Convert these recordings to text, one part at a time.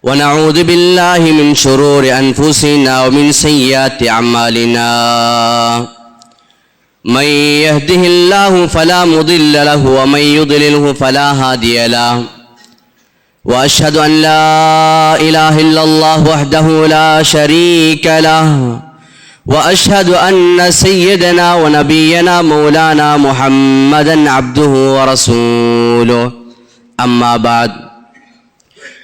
ونعوذ بالله من شرور أنفسنا ومن سيئات أعمالنا من يهده الله فلا مضل له ومن يضلله فلا هادي له وأشهد أن لا إله إلا الله وحده لا شريك له وأشهد أن سيدنا ونبينا مولانا محمدا عبده ورسوله أما بعد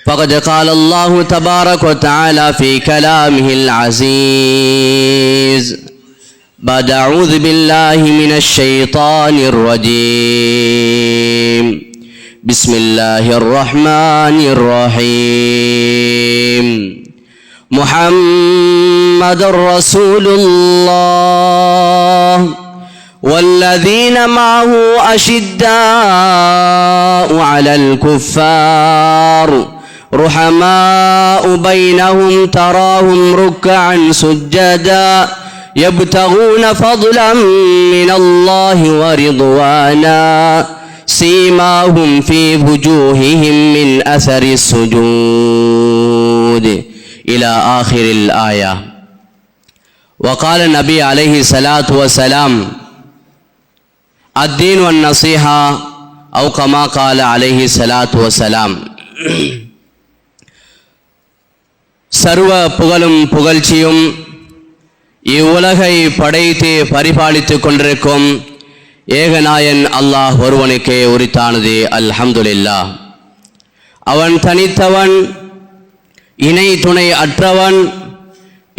فقد قال الله تبارك وتعالى في كلامه العزيز بعد أعوذ بالله من الشيطان الرجيم بسم الله الرحمن الرحيم محمد رسول الله والذين معه أشداء على الكفار رحماء بينهم تراهم ركعا سجدا يبتغون فضلا من الله ورضوانا سيماهم في وجوههم من أثر السجود إلى آخر الآية. وقال النبي عليه الصلاة والسلام الدين والنصيحة أو كما قال عليه الصلاة والسلام. சர்வ புகழும் புகழ்ச்சியும் இவ்வுலகை படைத்து பரிபாலித்துக் கொண்டிருக்கும் ஏகநாயன் அல்லாஹ் ஒருவனுக்கே உரித்தானது. அல்ஹம்துலில்லாஹ். அவன் தனித்தவன், இணை துணை அற்றவன்,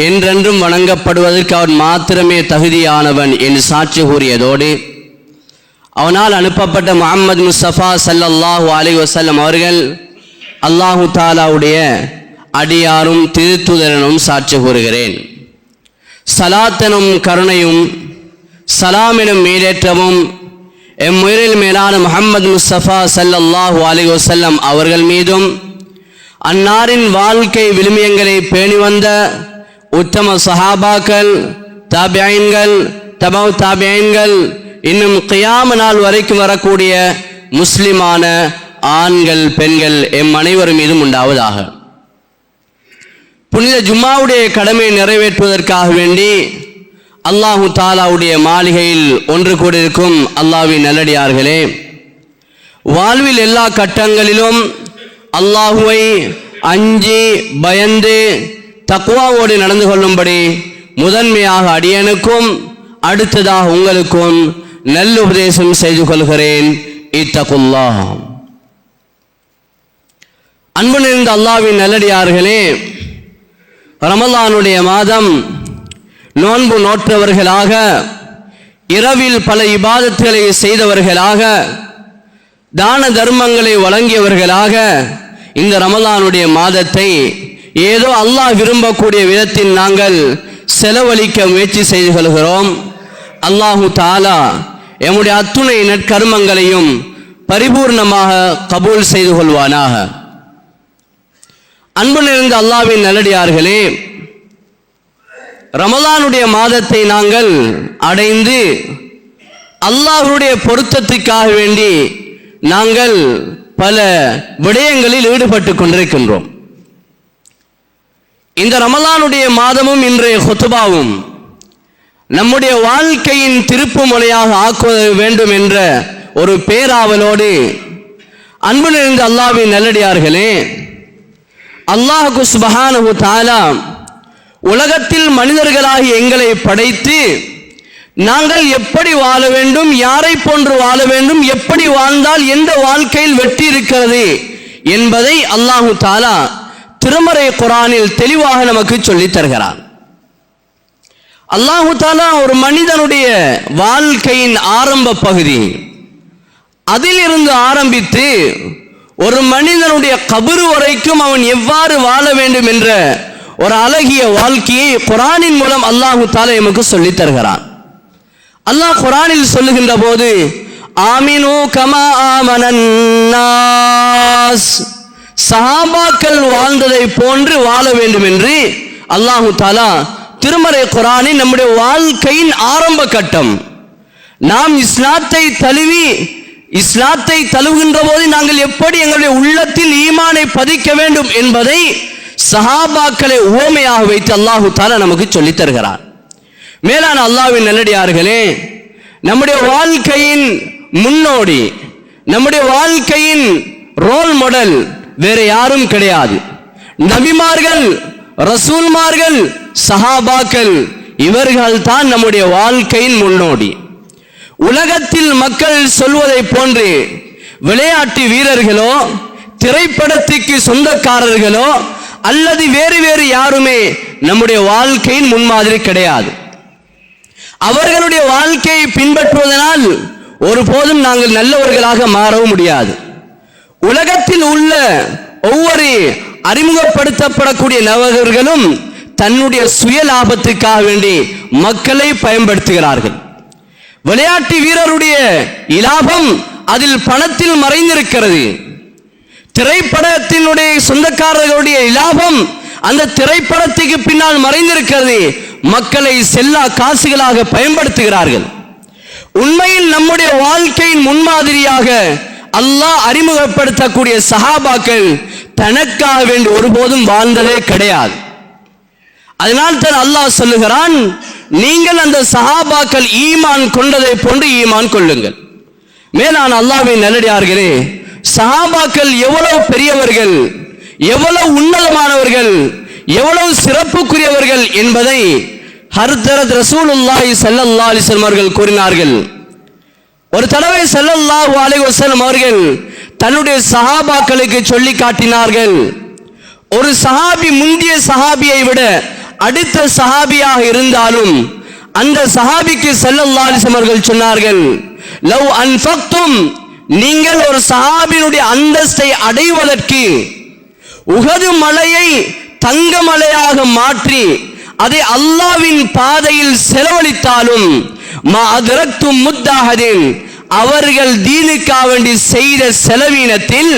என்றென்றும் வணங்கப்படுவதற்கு அவன் மாத்திரமே தகுதியானவன் என்று சாட்சி கூறியதோடு அவனால் அனுப்பப்பட்ட முஹம்மது முஸ்தபா ஸல்லல்லாஹு அலைஹி வஸல்லம் அவர்கள் அல்லாஹு தாலாவுடைய அடியாரும் திருத்துதரனும் சாட்சி கூறுகிறேன். சலாத்தனும் கருணையும் சலாமெனும் மேலேற்றமும் எம்முயிரில் மேலான முஹம்மது முஸ்தபா ஸல்லல்லாஹு அலைஹி வஸல்லம் அவர்கள் மீதும் அன்னாரின் வாழ்க்கை விழுமியங்களை பேணி வந்த உத்தம சஹாபாக்கள், தாபியீன்கள், தபௌ தாபியீன்கள், இன்னும் கியாம நாள் வரைக்கும் வரக்கூடிய முஸ்லிமான ஆண்கள் பெண்கள் எம் அனைவரும் மீதும் உண்டாவதாக. புனித ஜும்மாவுடைய கடமையை நிறைவேற்றுவதற்காக வேண்டி அல்லாஹு தாலாவுடைய மாளிகையில் ஒன்று கூடியிருக்கும் அல்லாஹ்வின் நல்லடியார்களே, வாழ்வில் எல்லா கட்டங்களிலும் அல்லாஹுவை அஞ்சி பயந்து தக்வாவோடு நடந்து கொள்ளும்படி முதன்மையாக அடியனுக்கும் அடுத்ததாக உங்களுக்கும் நல்லுபதேசம் செய்து கொள்கிறேன். இத்தகுல்லாஹ். அன்பு நிறைந்த அல்லாஹ்வின் நல்லடியார்களே, ரமலானுடைய மாதம் நோன்பு நோற்றவர்களாக, இரவில் பல இபாதத்துகளை செய்தவர்களாக, தான தர்மங்களை வழங்கியவர்களாக இந்த ரமலானுடைய மாதத்தை ஏதோ அல்லாஹ் விரும்பக்கூடிய விதத்தில் நாங்கள் செலவழிக்க முயற்சி செய்து கொள்கிறோம். அல்லாஹு தாலா எம்முடைய அத்துணை நற்கர்மங்களையும் பரிபூர்ணமாக கபூல் செய்து கொள்வானாக. அன்பு நிறைந்த அல்லாஹ்வின் நல்லடியார்களே, ரமலானுடைய மாதத்தை நாங்கள் அடைந்து அல்லாஹ்வுடைய பொருத்தத்துக்காக வேண்டி நாங்கள் பல விடயங்களில் ஈடுபட்டு கொண்டிருக்கின்றோம். இந்த ரமலானுடைய மாதமும் இன்றைய குத்பாவும் நம்முடைய வாழ்க்கையின் திருப்பு முனையாக ஆக்க வேண்டும் என்ற ஒரு பேராவலோடு அன்பு நிறைந்த அல்லாஹ்வின் நல்லடியார்களே, அல்லாஹ் சுப்ஹானஹு தஆலா உலகத்தில் மனிதர்களாகி எங்களை படைத்து நாங்கள் எப்படி வாழ வேண்டும், யாரை போன்று வாழ வேண்டும், எப்படி வாழ்ந்தால் எந்த வாழ்க்கையில் வெற்றி இருக்கிறது என்பதை அல்லாஹு தஆலா திருமறை குர்ஆனில் தெளிவாக நமக்கு சொல்லித் தருகிறான். அல்லாஹு தஆலா ஒரு மனிதனுடைய வாழ்க்கையின் ஆரம்ப பகுதி, அதிலிருந்து ஆரம்பித்து ஒரு மனிதனுடைய கபர் வரைக்கும் அவன் எவ்வாறு வாழ வேண்டும் என்ற ஒரு அழகிய வாழ்க்கையை குர்ஆனின் மூலம் அல்லாஹு தஆலா நமக்கு சொல்லித் தருகிறான். அல்லாஹ் குர்ஆனில் சொல்லுகின்ற போது ஆமினு கமா ஆமனன் நாஸ், சஹாபாக்கள் வாழ்ந்ததை போன்று வாழ வேண்டும் என்று அல்லாஹு தஆலா திருமறை குர்ஆனில் நம்முடைய வாழ்க்கையின் ஆரம்ப கட்டம், நாம் இஸ்லாத்தை தழுவுகின்ற போது நாங்கள் எப்படி எங்களுடைய உள்ளத்தில் ஈமானை பதிக்க வேண்டும் என்பதை சஹாபாக்களை உவமையாக வைத்து அல்லாஹு தஆலா நமக்கு சொல்லித் தருகிறார். மேலான அல்லாஹ்வின் நல்லடியார்களே, நம்முடைய வாழ்க்கையின் முன்னோடி, நம்முடைய வாழ்க்கையின் ரோல் மாடல் வேற யாரும் கிடையாது. நபிமார்கள், ரசூல்மார்கள், சஹாபாக்கள், இவர்கள் தான் நம்முடைய வாழ்க்கையின் முன்னோடி. உலகத்தில் மக்கள் சொல்வதை போன்று விளையாட்டு வீரர்களோ, திரைப்படத்துக்கு சொந்தக்காரர்களோ அல்லது வேறு வேறு யாருமே நம்முடைய வாழ்க்கையின் முன்மாதிரி கிடையாது. அவர்களுடைய வாழ்க்கையை பின்பற்றுவதனால் ஒருபோதும் நாங்கள் நல்லவர்களாக மாறவும் முடியாது. உலகத்தில் உள்ள ஒவ்வொரு அறிமுகப்படுத்தப்படக்கூடிய நபர்களும் தன்னுடைய சுய லாபத்துக்காக வேண்டி மக்களை பயன்படுத்துகிறார்கள். விளையாட்டு வீரருடைய இலாபம் அதில் பணத்தில் மறைந்திருக்கிறது. திரைப்படத்தினுடைய சொந்தக்காரர்களுடைய இலாபம் அந்த திரைப்படத்துக்கு பின்னால் மறைந்திருக்கிறது. மக்களை செல்லா காசுகளாக பயன்படுத்துகிறார்கள். உண்மையில் நம்முடைய வாழ்க்கையின் முன்மாதிரியாக அல்லாஹ் அறிமுகப்படுத்தக்கூடிய சஹாபாக்கள் தனக்காக வேண்டி ஒருபோதும் வாழ்ந்ததே கிடையாது. அதனால் தான் அல்லாஹ் சொல்லுகிறான், நீங்கள் அந்த சஹாபாக்கள் ஈமான் கொண்டதை போன்று ஈமான் கொள்ளுங்கள். மேலான அல்லாஹ்வின் நல்லடியார்களே, சஹாபாக்கள் எவ்வளவு பெரியவர்கள், எவ்வளவு உன்னதமானவர்கள், எவ்வளவு சிறப்புக்குரியவர்கள் என்பதை ஹர்தரத் ரசூலுல்லாஹி ஸல்லல்லாஹு அலைஹி வஸல்லம் அவர்கள் கூறினார்கள். ஒரு தடவை ஸல்லல்லாஹு அலைஹி வஸல்லம் அவர்கள் தன்னுடைய சஹாபாக்களுக்கு சொல்லி காட்டினார்கள். ஒரு சஹாபி முந்திய சஹாபியை விட அடுத்த சஹாபியாக இருந்தாலும் அந்த சஹாபிக்கு ஸல்லல்லாஹு அலைஹி வஸல்லம் அவர்கள் சொன்னார்கள், லவ் அன்ஃபக்தும், நீங்கள் ஒரு சஹாபியினுடைய அந்தஸ்தை அடைவதற்கு உஹது மலையை தங்க மலையாக மாற்றி அதை அல்லாஹ்வின் பாதையில் செலவழித்தாலும் மா அதரக்தும் முத்தஹதின், அவர்கள் தீனுக்காக வேண்டி செய்த செலவீனத்தில்,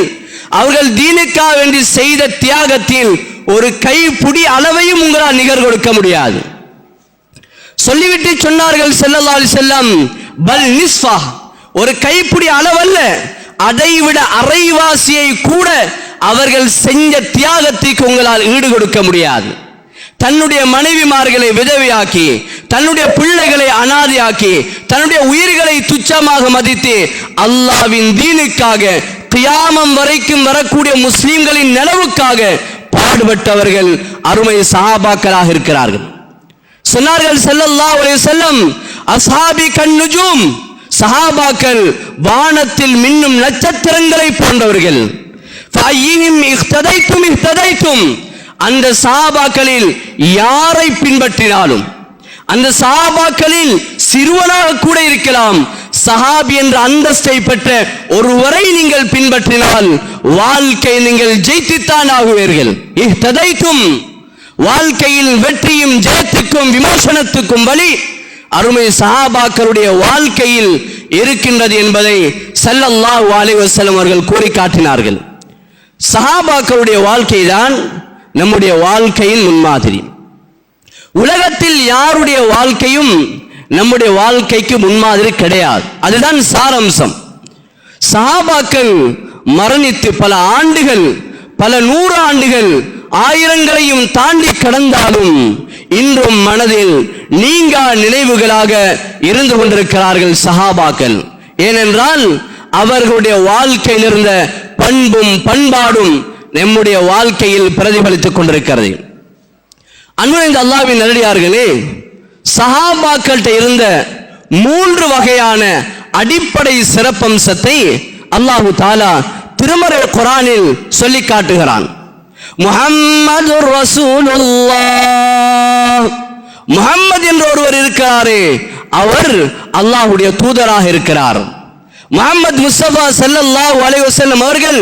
அவர்கள் தீனுக்காக வேண்டி செய்த தியாகத்தில் ஒரு கைப்புடி அளவையும் உங்களால் நிகர் கொடுக்க முடியாது. சொல்லிவிட்டு சொன்னார்கள் ஸல்லல்லாஹு அலைஹி வஸல்லம், பல் நிஸ்ஃபா, ஒரு கைப்புடி அளவல்ல, அதைவிட அரைவாசியை கூட அவர்கள் செஞ்ச தியாகத்திற்கு உங்களால் ஈடு கொடுக்க முடியாது. தன்னுடைய மனைவிமார்களை விதவையாக்கி, தன்னுடைய பிள்ளைகளை அனாதையாக்கி, தன்னுடைய உயிர்களை துச்சமாக மதித்து அல்லாஹ்வின் தீனுக்காக கியாமம் வரைக்கும் வரக்கூடிய முஸ்லிம்களின் நலவுக்காக பாடுபட்டவர்கள் அருமை சஹாபாக்களாக இருக்கிறார்கள். சொன்னார்கள் ஸல்லல்லாஹு அலைஹி வஸல்லம், அஸ்ஹாபி கன்னுஜூம், சஹாபாக்கள் வானத்தில் மின்னும் நட்சத்திரங்களை போன்றவர்கள். ஃபஅய்யிஹிம் இஹ்ததைத்தும் இஹ்ததைத்தும், அந்த சஹாபாக்களில் யாரை பின்பற்றினாலும், அந்த சஹாபாக்களில் சிறுவனாக கூட இருக்கலாம், சஹாபி என்ற அந்தஸ்தை பெற்ற ஒருவரை நீங்கள் பின்பற்றினால் வாழ்க்கை நீங்கள் ஜெயித்துத்தான் ஆகுவீர்கள். இஹ்ததைத்தும், வாழ்க்கையில் வெற்றியும் ஜெயத்துக்கும் விமோசனத்துக்கும் வழி அருமை சஹாபாக்களுடைய வாழ்க்கையில் இருக்கின்றது என்பதை ஸல்லல்லாஹு அலைஹி வஸல்லம் அவர்கள் கூறி காட்டினார்கள். சஹாபாக்களுடைய வாழ்க்கை தான் நம்முடைய வாழ்க்கையின் முன்மாதிரி. உலகத்தில் யாருடைய வாழ்க்கையும் நம்முடைய வாழ்க்கைக்கு முன்மாதிரி கிடையாது. அதுதான் சாரம்சம். சஹாபாக்கள் மரணித்து பல ஆண்டுகள், பல 100 ஆண்டுகள், ஆயிரங்களையும் தாண்டி கடந்தாலும் இன்றும் மனதில் நீங்கா நினைவுகளாக இருந்து கொண்டிருக்கிறார்கள் சஹாபாக்கள். ஏனென்றால் அவர்களுடைய வாழ்க்கையில் இருந்த பண்பும் பண்பாடும் நம்முடைய வாழ்க்கையில் பிரதிபலித்துக் கொண்டிருக்கிறது. அன்புள்ள அல்லாஹ்வின் நல்லடியார்களே, சஹாபாக்கள்கிட்ட இருந்த 3 வகையான அடிப்படை சிறப்பம்சத்தை அல்லாஹு தாலா திருமறை குர்ஆனில் சொல்லி காட்டுகிறான். முஹம்மதுர் ரசூலுல்லாஹ், முஹம்மது என்ற ஒருவர் இருக்கிறாரே, அவர் அல்லாஹ்வுடைய தூதராக இருக்கிறார். முஹம்மது முஸ்தபா ஸல்லல்லாஹு அலைஹி வஸல்லம் அவர்கள்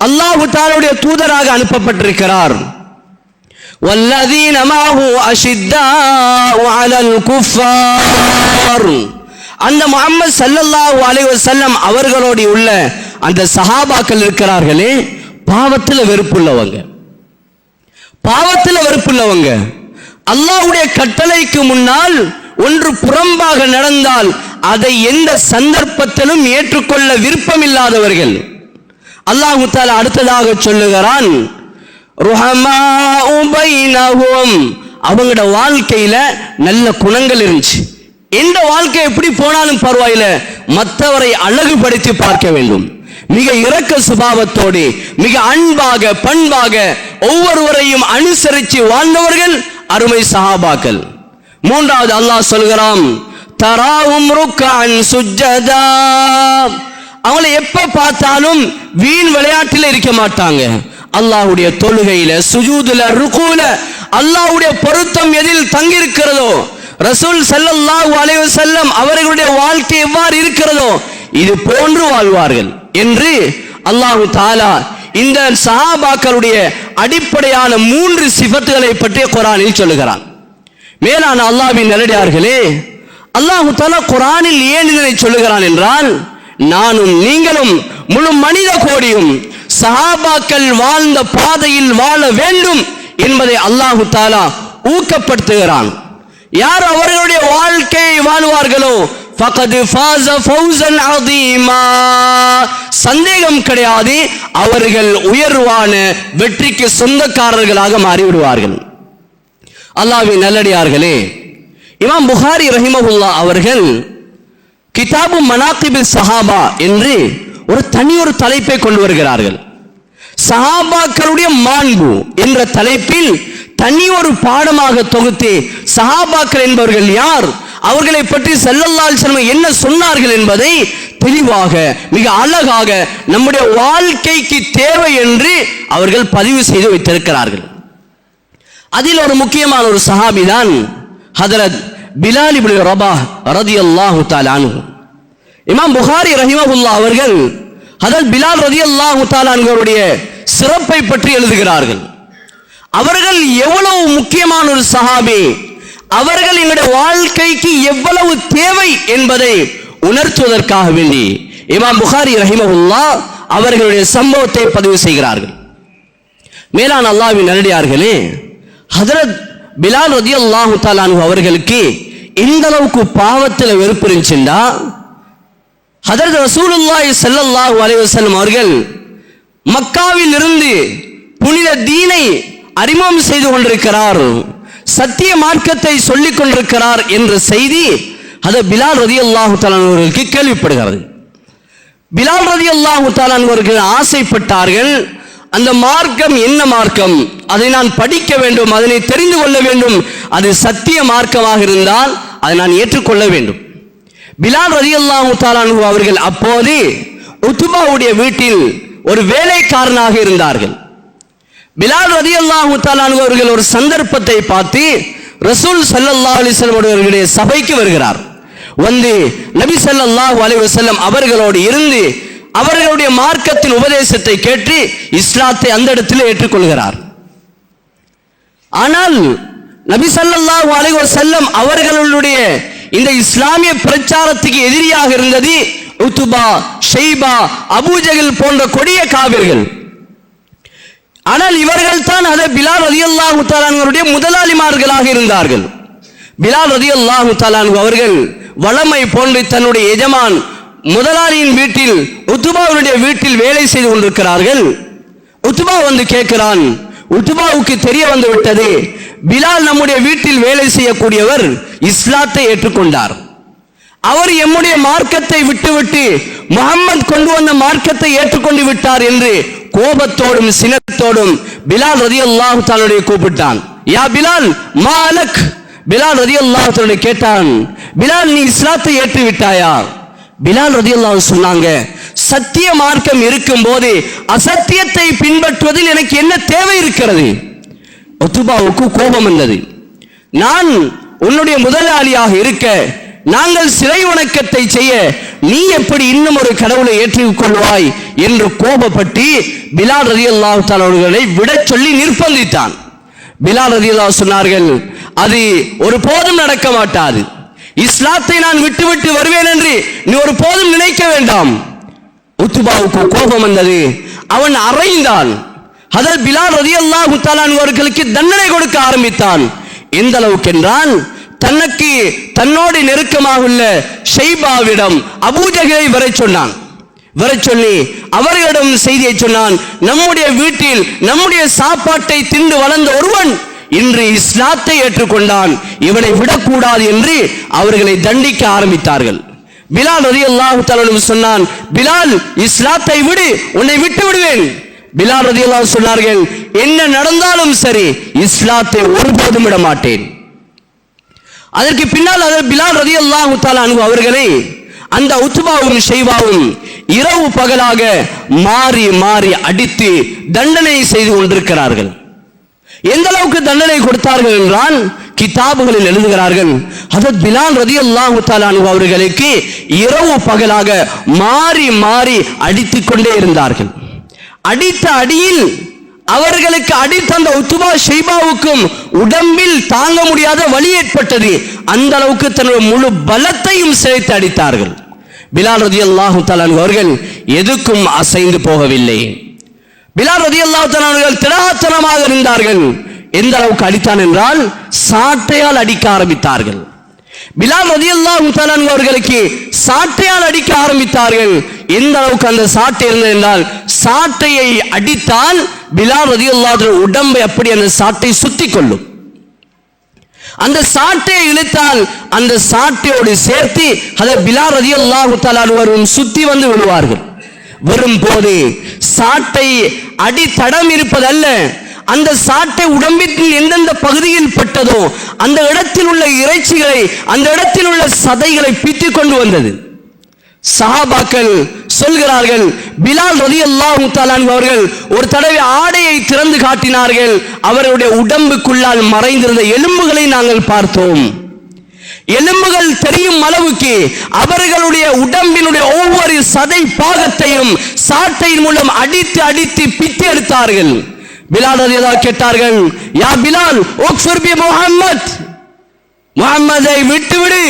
அல்லாஹ் தஆலாவுடைய தூதராக அனுப்பப்பட்டிருக்கிறார். வல்லதீன மஅஹு அஷித்தாஉ அலல் குஃபார், அந்த முஹம்மது ஸல்லல்லாஹு அலைஹி வஸல்லம் அவர்களோடு உள்ள அந்த சஹாபாக்கள் இருக்கிறார்களே, பாவத்தில் வெறுப்புள்ளவங்க, பாவத்தில் வெறுப்புள்ளவங்க. அல்லாஹ்வுடைய கட்டளைக்கு முன்னால் ஒன்று புறம்பாக நடந்தால் அதை எந்த சந்தர்ப்பத்திலும் ஏற்றுக்கொள்ள விருப்பமில்லாதவர்கள். அல்லாஹ் தஆலா அடுத்ததாக சொல்லுகிறான், ருஹமாஉ பைனஹும், அவங்களோட வாழ்க்கையில நல்ல குணங்கள் இருந்துச்சு. எந்த வாழ்க்கை எப்படி போனாலும் பரவாயில்ல, மற்றவரை அழகுபடுத்தி பார்க்க வேண்டும். மிக இரக்க சுபாவத்தோடு மிக அன்பாக பண்பாக ஒவ்வொருவரையும் அனுசரித்து வாழ்ந்தவர்கள் அருமை சஹாபாக்கள். மூன்றாவது அல்லாஹ் சொல்கிறான், தராஹும் ருக்கஅன் சுஜ்ஜதா, அவங்களை எப்ப பார்த்தாலும் வீண் விளையாட்டில் இருக்க மாட்டாங்க. அல்லாஹ்வுடைய தொழுகையில, சுஜூதுல, ருக்குல அல்லாஹ்வுடைய பொருத்தம் எதில் தங்கி இருக்கிறதோ, ரசூல் ஸல்லல்லாஹு அலைஹி வஸல்லம் அவர்களுடைய வாழ்க்கை எவ்வாறு இருக்கிறதோ இது போன்று வாழ்வார்கள் என்று அல்லாஹ் தஆலா இந்த சஹாபாக்களுடைய அடிப்படையான 3 சிஃபத்துகளை பற்றி குர்ஆனில் சொல்லுகிறான். மேலான அல்லாஹ்வின் நல்லடியார்களே, அல்லாஹ் தஆலா குர்ஆனில் ஏன் இதனை சொல்லுகிறான் என்றால், நானும் நீங்களும் முழு மனித கோடியும் சஹாபாக்கள் வாழ்ந்த பாதையில் வாழ வேண்டும் என்பதை அல்லாஹ் தஆலா ஊக்கப்படுத்துகிறான். யார் அவர்களுடைய வாழ்க்கையை வாழ்வார்களோ ஃபகத் ஃபாஸ ஃபௌஸன் அதீமா, சந்தேகம் கிடையாது, அவர்கள் உயர்வான வெற்றிக்கு சொந்தக்காரர்களாக மாறிவிடுவார்கள். அல்லாஹ்வின் நல்லடியார்களே, இமாம் புகாரி ரஹிமஹுல்லாஹ் அவர்கள் கிதாபு மனாகிபு சஹாபா என்று ஒரு தலைப்பை கொண்டு வருகிறார்கள். சஹாபாக்களுடைய மாண்பு என்ற தலைப்பில் தனி ஒரு பாடமாக தொகுத்து சஹாபாக்கள் என்பவர்கள் யார், அவர்களை பற்றி ஸல்லல்லாஹு அலைஹி வஸல்லம் என்ன சொன்னார்கள் என்பதை தெளிவாக மிக அழகாக நம்முடைய வாழ்க்கைக்கு தேவை என்று அவர்கள் பதிவு செய்து வைத்திருக்கிறார்கள். அதில் ஒரு முக்கியமான ஒரு சஹாபி தான் ஹதரத் பிலால் இப்னு ரபாஹ் ரலியல்லாஹு தஆலா அன்ஹு. இமாம் புகாரி ரஹிமஹுல்லாஹ் அவர்கள் ஹதரத் பிலால் ரலியல்லாஹு தஆலா அன்ஹுவுடைய சிறப்பை பற்றி எழுதுகிறார்கள். அவர்கள் எவ்வளவு முக்கியமான ஒரு சஹாபி, அவர்கள் எங்களுடைய வாழ்க்கைக்கு எவ்வளவு தேவை என்பதை உணர்த்துவதற்காக வேண்டி இமாம் புகாரி ரஹிமஹுல்லாஹ் அவர்களுடைய சம்பவத்தை பதிவு செய்கிறார்கள். மேலான அல்லாஹ்வின் நல்லடியார்களே, ஹதரத் பிலால் ரலியல்லாஹு தஆலா அன்ஹு அவர்களுக்கு எந்த அளவுக்கு பாவத்தில் வெறுப்பு இருந்துச்சுண்டா, ஹதரத் ரசூலுல்லாஹி ஸல்லல்லாஹு அலைஹி வஸல்லம் அவர்கள் மக்காவில் இருந்து புனித தீனை அறிமுகம் செய்து கொண்டிருக்கிறார், சத்திய மார்க்கத்தை சொல்லிக் கொண்டிருக்கிறார் என்ற செய்தி அது பிலால் ரலியல்லாஹு தஆலா அவர்களுக்கு கேள்விப்படுகிறது. பிலால் ரலியல்லாஹு தஆலா அவர்கள் ஆசைப்பட்டார்கள், அந்த மார்க்கம் என்ன மார்க்கம், அதை நான் படிக்க வேண்டும், அதனை தெரிந்து கொள்ள வேண்டும், அது சத்திய மார்க்கமாக இருந்தால் அதை நான் ஏற்றுக்கொள்ள வேண்டும். பிலால் ரலியல்லாஹு தஆலா அவர்கள் அப்போது உத்பாவுடைய வீட்டில் ஒரு வேலைக்காரனாக இருந்தார்கள். பிலால் ரலியல்லாஹு தஆலா அவர்கள் ஒரு சந்தர்ப்பத்தை பார்த்து ரசூல் ஸல்லல்லாஹு அலைஹி வஸல்லம் அவர்களுடைய சபைக்கு வருகிறார். வந்து நபி ஸல்லல்லாஹு அலைஹி வஸல்லம் அவர்களோடு இருந்து அவர்களுடைய மார்க்கத்தின் உபதேசத்தை கேட்டு இஸ்லாத்தை அந்த இடத்தில் ஏற்றுக்கொள்கிறார். ஆனால் நபி ஸல்லல்லாஹு அலைஹி வஸல்லம் அவர்களுடைய இந்த இஸ்லாமிய பிரச்சாரத்துக்கு எதிரியாக இருந்தது உத்பா, ஷைபா, அபூஜஹல் போன்ற கொடிய காவிர்கள். ஆனால் இவர்கள் தான் அதை பிலால் ரலியல்லாஹு தஆலா அவருடைய முதலாளிமார்களாக இருந்தார்கள். பிலால் ரலியல்லாஹு தஆலா அவர்கள் வளமை போன்று தன்னுடைய எஜமான் முதலாளியின் வீட்டில் உத்பாவுடைய வீட்டில் வேலை செய்து கொண்டிருக்கிறார்கள். உத்பா வந்து கேட்கிறான். உத்பாவுக்கு தெரிய வந்து விட்டது, பிலால் நம்முடைய வீட்டில் வேலை செய்யக்கூடியவர் இஸ்லாத்தை ஏற்றுக்கொண்டார், அவர் எம்முடைய மார்க்கத்தை விட்டுவிட்டு முஹம்மது கொண்டு வந்த மார்க்கத்தை ஏற்றுக்கொண்டு விட்டார் என்று கோபத்தோடும் சினத்தோடும் பிலால் ரலியல்லாஹு தஆலா கூப்பிட்டான். யா பிலால் மாலக், பிலால் ரலியல்லாஹு தஆலா கேட்டான், பிலால் நீ இஸ்லாத்தை ஏற்று விட்டாயா? பிலால் ரலியல்லாஹு சொன்னாங்க, சத்திய மார்க்கம் இருக்கும் போது அசத்தியத்தை பின்பற்றுவதில் எனக்கு என்ன தேவை இருக்கிறது? உத்பாவுக்கு கோபம் வந்தது. நான் உன்னுடைய முதலாளியாக இருக்க, நாங்கள் சிலை வணக்கத்தை செய்ய நீ எப்படி இன்னும் ஒரு கடவுளை ஏற்றுக்கொள்வாய் என்று கோபப்பட்டு பிலால் ரலியல்லாஹு தஆலா அவர்களை விட சொல்லி நிர்பந்தித்தான். பிலால் ரலியல்லாஹு சொன்னார்கள், அது ஒரு போதும் நடக்க மாட்டாது, இஸ்லாத்தை நான் விட்டுவிட்டு வருவேன் என்று நீ ஒரு போதும் நினைக்க வேண்டாம். உத்பாவுக்கு கோபம் வந்தது, அவன் அறைந்தான். ஹதரத் பிலால் ரலியல்லாஹு தஆலா அவர்களுக்கு தண்டனை கொடுக்க ஆரம்பித்தான். எந்த அளவுக்கு என்றால், தன்னோடு நெருக்கமாக உள்ள ஷைபாவிடம் அபூஜஹலை வரை சொன்னான். வர சொல்லி அவர்களிடம் செய்தியை சொன்னான். நம்முடைய வீட்டில் நம்முடைய சாப்பாட்டை தின்று வளர்ந்த ஒருவன் இன்று இஸ்லாத்தை ஏற்றுக்கொண்டான், இவனை விடக்கூடாது என்று அவர்களை தண்டிக்க ஆரம்பித்தார்கள். பிலால் ரலியல்லாஹு தஆலா சொன்னான், பிலால் இஸ்லாத்தை விடு, உன்னை விட்டு விடுவேன். பிலால் ரலியல்லாஹு சொன்னார்கள், என்ன நடந்தாலும் சரி இஸ்லாத்தை ஒருபோதும் விட மாட்டேன். அதற்கு பின்னால் பிலால் ரலியல்லாஹு தஆலா அவர்களை அந்த உத்பாவும் ஷைபாவும் இரவு பகலாக மாறி மாறி அடித்து தண்டனை செய்து கொண்டிருக்கிறார்கள். எந்த அளவுக்கு தண்டனை கொடுத்தார்கள் என்றால் கிதாபுகளில் எழுதுகிறார்கள், ஹஜ்ரத் பிலால் ரலியல்லாஹு தஆலா அவர்களுக்கு இரவு பகலாக மாறி மாறி அடித்துக் கொண்டே இருந்தார்கள். அடித்த அடியில் அவர்களுக்கு அடித்த அந்த உத்பா ஷைபாவுக்கும் உடம்பில் தாங்க முடியாத வலி ஏற்பட்டது. அந்த அளவுக்கு தன்னுடைய முழு பலத்தையும் சேர்த்து அடித்தார்கள். பிலால் ரலியல்லாஹு தஆலா அவர்கள் எதுக்கும் அசைந்து போகவில்லை. பிலால் ரலியல்லாஹு தஆலா அவர்கள் திடாத்தனமாக இருந்தார்கள். எந்த அளவுக்கு அடித்தான் என்றால் சாட்டையால் அடிக்க ஆரம்பித்தார்கள். பிலால் ரலியல்லாஹு தஆலா அவர்களுக்கு சாட்டையால் அடிக்க ஆரம்பித்தார்கள். எந்த அளவுக்கு அந்த சாட்டை இருந்தது என்றால் சாட்டையை அடித்தால் பிலால் ரலியல்லாஹு உடம்பை அப்படி அந்த சாட்டை சுத்தி கொள்ளும். அந்த சாட்டையை இழுத்தால் அந்த சாட்டையோடு சேர்த்து அதை பிலால் ரலியல்லாஹு தஆலா அவர்களும் சுத்தி வந்து விடுவார்கள். வரும் போது சாட்டை அடித்தடம் இருப்பதல்ல, அந்த சாட்டை உடம்பின் எந்தெந்த பகுதியில் பட்டதோ அந்த இடத்தில் உள்ள இறைச்சிகளை, அந்த இடத்தில் உள்ள சதைகளை பித்துக் கொண்டு வந்தது. சஹாபாக்கள் சொல்கிறார்கள், பிலால் ரலியல்லாஹு தஆலா அவர்கள் ஒரு தடவை ஆடையை திறந்து காட்டினார்கள். அவருடைய உடம்புக்குள்ளால் மறைந்திருந்த எலும்புகளை நாங்கள் பார்த்தோம். எலும்புகள் தெரியும் அளவுக்கு அவர்களுடைய உடம்பினுடைய ஒவ்வொரு சதை பாகத்தையும் சாட்டையின் மூலம் அடித்து அடித்து பித்து எடுத்தார்கள். பிலால் ரலியல்லாஹு கேட்டார்கள், யா பிலால் உக்ஃபிர் பி முஹம்மத், முஹம்மதை விட்டுவிடு,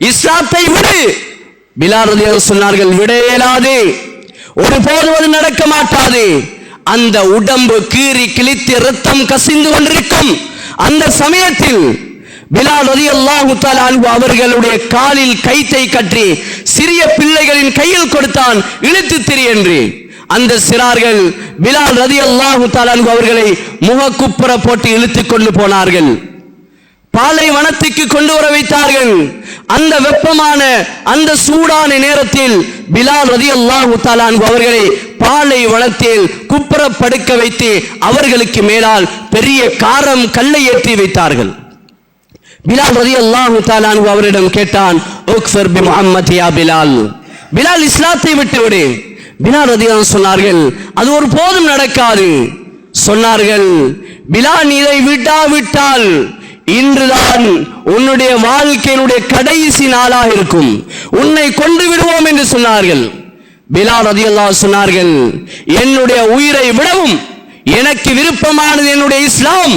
இஸ்லாத்தை விடு. பிலால் ரலியல்லாஹு சொன்னார்கள், விட இயலாது, ஒருபோதும் அது நடக்க மாட்டாது. அந்த உடம்பு கீறி கிழித்து ரத்தம் கசிந்து கொண்டிருக்கும் அந்த சமயத்தில் பிலால் ரலியல்லாஹு தஆலா அவர்களுடைய காலில் கைத்தை கட்டி சிறிய பிள்ளைகளின் கையில் கொடுத்தான், இழுத்து திரி என்று. அந்த சிறார்கள் பிலால் ரலியல்லாஹு தஆலா அவர்களை முகக்குப்புற போட்டு இழுத்து கொண்டு போனார்கள். பாலைவனத்துக்கு கொண்டு வர வைத்தார்கள். அந்த வெப்பமான அந்த சூடான நேரத்தில் பிலால் ரலியல்லாஹு தஆலா அவர்களை பாலைவனத்தில் குப்புற படுக்க வைத்து அவர்களுக்கு மேலால் பெரிய காரம் கல்லை ஏற்றி வைத்தார்கள். பிலால் ரலியல்லாஹு தஆலா அவரிடம் கேட்டான், உக்ஃபிர் பி முஹம்மத் யா பிலால், பிலால் இஸ்லாத்தை விட்டுவிடு. பிலால் ரலியல்லாஹு சொன்னார்கள், அது ஒரு போதும் நடக்காது. சொன்னார்கள், பிலால் இதை விட்டாவிட்டால் இன்றுதான் உன்னுடைய வாழ்க்கையினுடைய கடைசி நாளாக இருக்கும், உன்னை கொண்டு விடுவோம் என்று சொன்னார்கள். பிலால் ரலியல்லாஹு சொன்னார்கள், என்னுடைய உயிரை விடவும் எனக்கு விருப்பமானது என்னுடைய இஸ்லாம்,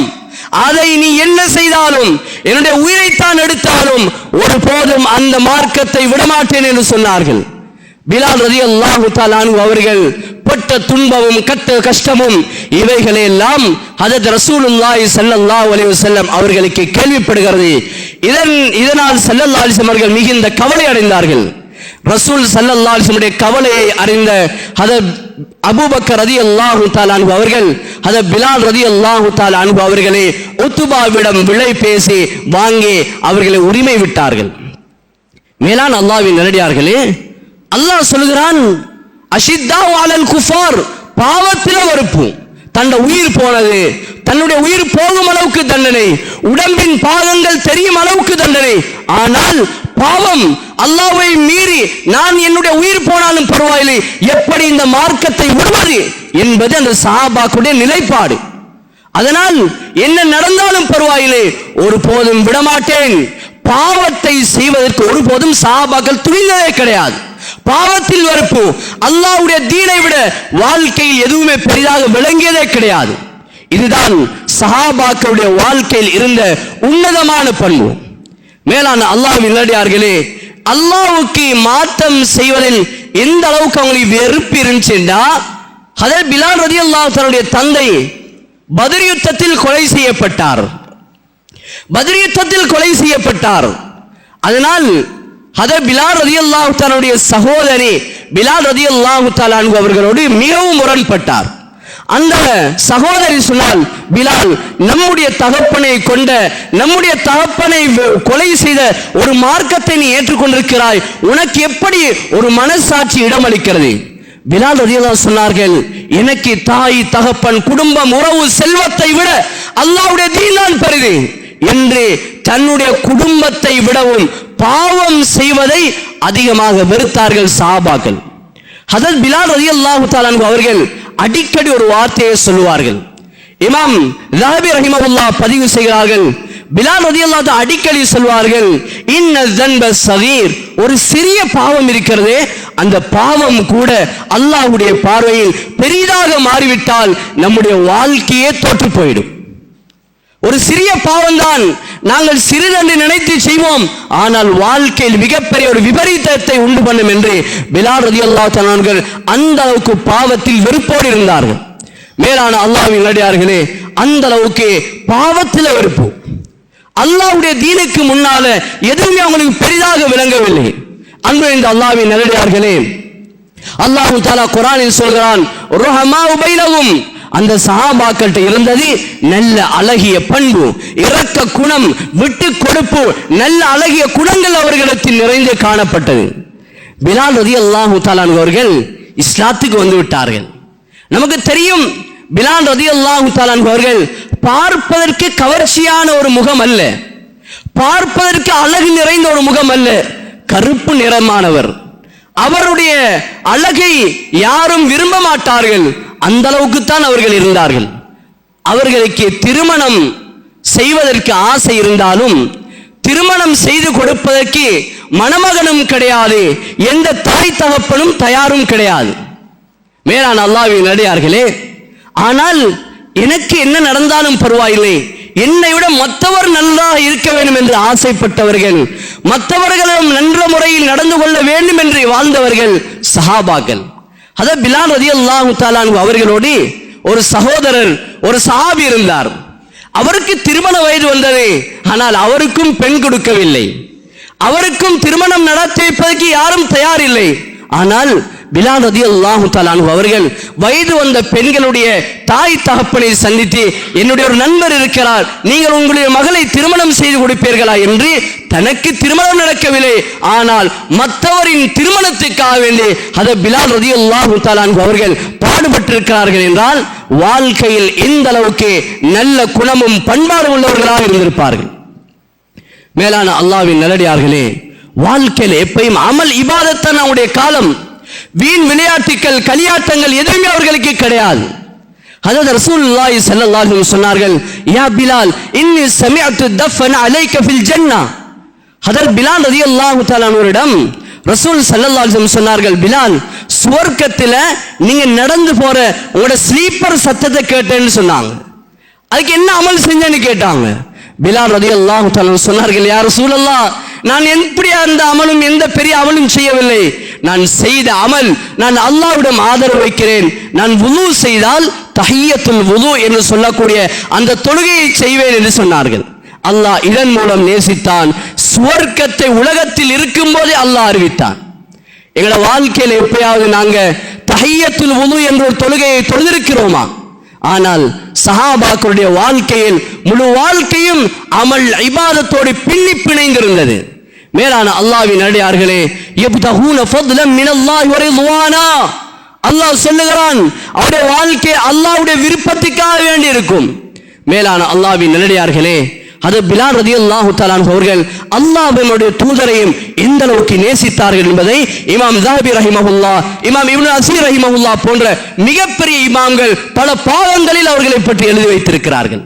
அதை நீ என்ன செய்தாலும் என்னுடைய உயிரைத்தான் எடுத்தாலும் ஒருபோதும் அந்த மார்க்கத்தை விடமாட்டேன் என்று சொன்னார்கள். பிலால் ரலியல்லாஹு தஆலா அவர்கள் பட்ட துன்பமும் கஷ்டமும் இவைகளெல்லாம் ஹஜ்ரத் ரசூலுல்லாஹி ஸல்லல்லாஹு அலைஹி வஸல்லம் அவர்களுக்கு கேள்விப்படுகிறது. இதனால் ஸல்லல்லாஹு அலைஹி வஸல்லம் அவர்கள் மிகுந்த கவலை அடைந்தார்கள். ரசூல் ஸல்லல்லாஹு அலைஹி வஸல்லம் கவலையை அறிந்த ஹஜ்ரத் அபூபக்கர் ரலியல்லாஹு தஆலா அவர்கள் ஹஜ்ரத் பிலால் ரலியல்லாஹு தஆலா அவர்களை உத்பாவிடம் விலை பேசி வாங்கி அவர்களை உரிமை விட்டார்கள். மேலான அல்லாஹ்வின் நல்லடியார்களே, அல்லாஹ் சொல்கிறான், அஷித்தாஉ அலல் குஃபார், பாவத்தில் வெறுப்பு. தன்னுடைய உயிர் போனது, தன்னுடைய உயிர் போகும் அளவுக்கு தண்டனை, உடம்பின் பாகங்கள் தெரியும் அளவுக்கு தண்டனை. ஆனால் பாவம் அல்லாஹ்வை மீறி நான் என்னுடைய உயிர் போனாலும் பரவாயில்லை, எப்படி இந்த மார்க்கத்தை விடுவது என்பது அந்த சஹாபாக்களுடைய நிலைப்பாடு. அதனால் என்ன நடந்தாலும் பரவாயில்லை, ஒருபோதும் விடமாட்டேன். பாவத்தை செய்வதற்கு ஒருபோதும் சஹாபாக்கள் துணிந்ததே கிடையாது. பாவத்தில் வெறுப்பு, அல்லாஹ்வுடைய தீனை விட வாழ்க்கையில் எதுவுமே பெரிதாக விளங்கியதே கிடையாது. இதுதான் சஹாபாக்களுடைய வாழ்க்கையில் இருந்த உன்னதமான பண்பு. மேலான அல்லாஹ்வின் நல்லடியார்களே, அல்லாஹ்வுக்கு மாற்றம் செய்வதில் எந்த அளவுக்கு அவங்களுக்கு வெறுப்பு இருந்துச்சுன்னா, ஹஜ்ரத் பிலால் ரலியல்லாஹு தன்னுடைய தந்தை பத்ர் யுத்தத்தில் கொலை செய்யப்பட்டார். பத்ர் யுத்தத்தில் கொலை செய்யப்பட்டார். அதனால் ஹஜ்ரத் பிலால் ரலியல்லாஹு தன்னுடைய சகோதரி பிலால் ரலியல்லாஹு தஆலா அன்ஹு அவர்களோடு மிகவும் முரண்பட்டார். அந்த சகோதரி சொன்னால், பிலால், நம்முடைய தகப்பனை கொண்ட, நம்முடைய தகப்பனை கொலை செய்த ஒரு மார்க்கத்தை நீ ஏற்றுக்கொண்டிருக்கிறாய், உனக்கு எப்படி ஒரு மனசாட்சி இடமளிக்கிறது? பிலால் ரலியல்லாஹு சொன்னார்கள், எனக்கு தாய் தகப்பன் குடும்பம் உறவு செல்வத்தை விட அல்லாஹ்வுடைய தீன் தான் பெரிது என்று தன்னுடைய குடும்பத்தை விடவும் பாவம் செய்வதை அதிகமாக வெறுத்தார்கள் சஹாபாக்கள். ஹதரத் பிலால் ரலியல்லாஹு தஆலா அன்ஹு அவர்கள் அடிக்கடி ஒரு வார்த்தையை சொல்லுவார்கள். இமாம் ஸஹாபி ரஹிமஹுல்லாஹ் பதிவு செய்கிறார்கள், பிலால் ரலியல்லாஹு தஆலா அடிக்கடி சொல்வார்கள், இன்ன ஸன்ப ஸகீர், ஒரு சிறிய பாவம் இருக்கிறதே, அந்த பாவம் கூட அல்லாஹ்வுடைய பார்வையில் பெரிதாக மாறிவிட்டால் நம்முடைய வாழ்க்கையே தோற்று போயிடும். ஒரு சிறிய பாவம் தான், நாங்கள் சிறிதென்று நினைத்து செய்வோம், ஆனால் வாழ்க்கையில் மிகப்பெரிய ஒரு விபரீதத்தை உண்டு பண்ணும் என்று பிலால் ரலியல்லாஹு தஆலா அவர்கள் அந்த அளவுக்கு பாவத்தில் வெறுப்போடு இருந்தார்கள். மேலான அல்லாஹ்வின் நல்லடியார்களே, அந்த அளவுக்கு பாவத்தில் வெறுப்பு. அல்லாஹ்வுடைய தீனுக்கு முன்னால எதுவுமே அவங்களுக்கு பெரிதாக விளங்கவில்லை. அன்பு இந்த அல்லாஹ்வின் நல்லடியார்களே, அல்லாஹ் தஆலா குர்ஆனில் சொல்கிறான், ருஹமாஉ பைனஹும், அந்த சஹாபாக்கள்கிட்ட இருந்தது நல்ல அழகிய பண்பு, இரக்க குணம், விட்டு கொடுப்பு, நல்ல அழகிய குணங்கள் அவர்களிடத்தில் நிறைந்து காணப்பட்டது. பிலால் ரலியல்லாஹு தஆலா அவர்கள் இஸ்லாத்துக்கு வந்து விட்டார்கள். நமக்கு தெரியும், பிலால் ரலியல்லாஹு தஆலா அவர்கள் பார்ப்பதற்கு கவர்ச்சியான ஒரு முகம் அல்ல, பார்ப்பதற்கு அழகு நிறைந்த ஒரு முகம் அல்ல, கருப்பு நிறமானவர். அவருடைய அழகை யாரும் விரும்ப மாட்டார்கள், அந்த அளவுக்கு தான் அவர்கள் இருந்தார்கள். அவர்களுக்கு திருமணம் செய்வதற்கு ஆசை இருந்தாலும் திருமணம் செய்து கொடுப்பதற்கு மணமகனும் கிடையாது, எந்த தாய் தகப்பனும் தயாரும் கிடையாது. மேலான அல்லாஹ்வின் நல்லடியார்களே, ஆனால் எனக்கு என்ன நடந்தாலும் பரவாயில்லை, என்னை விட மற்றவர் நன்றாக இருக்க வேண்டும் என்று ஆசைப்பட்டவர்கள், மற்றவர்களும் நன்ற முறையில் நடந்து கொள்ள வேண்டும் என்று வாழ்ந்தவர்கள் சஹாபாக்கள். அத பிலால் ரலியல்லாஹு தஆலா அவர்களோடு ஒரு சகோதரர், ஒரு சஹாபி இருந்தார். அவருக்கு திருமண வயது வந்தது, ஆனால் அவருக்கும் பெண் கொடுக்கவில்லை, அவருக்கும் திருமணம் நடத்தி வைப்பதற்கு யாரும் தயாரில்லை. ஆனால் பிலால் ரலியல்லாஹு தஆலா அவர்கள் வயது வந்த பெண்களுடைய தாய் தகப்பனை சந்தித்து, என்னுடைய ஒரு நண்பர் இருக்கிறார், நீங்கள் உங்களுடைய மகளை திருமணம் செய்து கொடுப்பீர்களா என்று, தனக்கு திருமணம் நடக்கவில்லை, ஆனால் மற்றவரின் திருமணத்துக்காக வேண்டி அதை பிலால் ரலியல்லாஹு தஆலா அவர்கள் பாடுபட்டிருக்கிறார்கள் என்றால் வாழ்க்கையில் எந்த அளவுக்கு நல்ல குணமும் பண்பாடு உள்ளவர்களாக இருந்திருப்பார்கள். மேலான அல்லாஹ்வின் நல்லடியார்களே, வாழ்க்கையில் எப்பயும் அமல் இபாதத்தான் நம்முடைய காலம். வீண் விளையாட்டுக்கள் களியாட்டங்கள் எதுவுமே அவர்களுக்கு கிடையாது. ஹஜ்ரத் ரசூலுல்லாஹி ஸல்லல்லாஹு அலைஹி வஸல்லம் சொன்னார்கள், யா பிலால் இன்னி சமிஅத்து தஃபன அலைக ஃபில் ஜன்னah. ஹஜ்ரத் பிலால் ரலியல்லாஹு தஆலா அவரிடம் ரசூல் ஸல்லல்லாஹு அலைஹி வஸல்லம் சொன்னார்கள், பிலால், சுவர்க்கத்தில் நீங்க நடந்து போற உங்களோட ஸ்லீப்பர் சத்தத்தை கேட்டேன்னு சொன்னாங்க. அதுக்கு என்ன அமல் செஞ்சேன்னு கேட்டாங்க. பிலால் ரலியல்லாஹு தஆலா சொன்னார்கள், யா ரசூலல்லாஹ், நான் எப்படி அந்த அமலும் எந்த பெரிய அமலும் செய்யவில்லை, நான் செய்த அமல், நான் அல்லாஹ்விடம் ஆதரவு வைக்கிறேன், நான் வுது செய்தால் தஹியத்துல் வுது என்று சொல்லக்கூடிய அந்த தொழுகையை செய்வேன் என்று சொன்னார்கள். அல்லாஹ் இதன் மூலம் நேசித்தான். சுவர்க்கத்தை உலகத்தில் இருக்கும் போதே அல்லாஹ் அறிவித்தான். எங்களோட வாழ்க்கையில் எப்பயாவது நாங்க தஹியத்துல் வுது என்ற ஒரு தொழுகையை தொழுதிருக்கிறோமா? ஆனால் சஹாபாக்களுடைய வாழ்க்கையில் முழு வாழ்க்கையும் அமல் இபாதத்தோடு பின்னி பிணைந்திருந்தது. மேலான அல்லாஹ்வின் நல்லடியார்களே, யப்தஹூன ஃபத்லன் மினல்லாஹி வ ரிضவானா, அல்லாஹ் சொல்லுகிறான், அவருடைய வாழ்க்கை அல்லாஹ்வுடைய விருப்பத்துக்காக வேண்டி இருக்கும். மேலான அல்லாஹ்வின் நல்லடியார்களே, அது பிலால் ரலியல்லாஹு தஆலா அவர்கள் அல்லாஹ்வினுடைய தூதரையும் எந்த அளவுக்கு நேசித்தார்கள் என்பதை இமாம் ஸஹாபி ரஹிமஹுல்லாஹ், இமாம் இப்னு அஸீர் ரஹிமஹுல்லாஹ் போன்ற மிகப்பெரிய இமாம்கள் பல பாவங்களில் அவர்களை பற்றி எழுதி வைத்திருக்கிறார்கள்.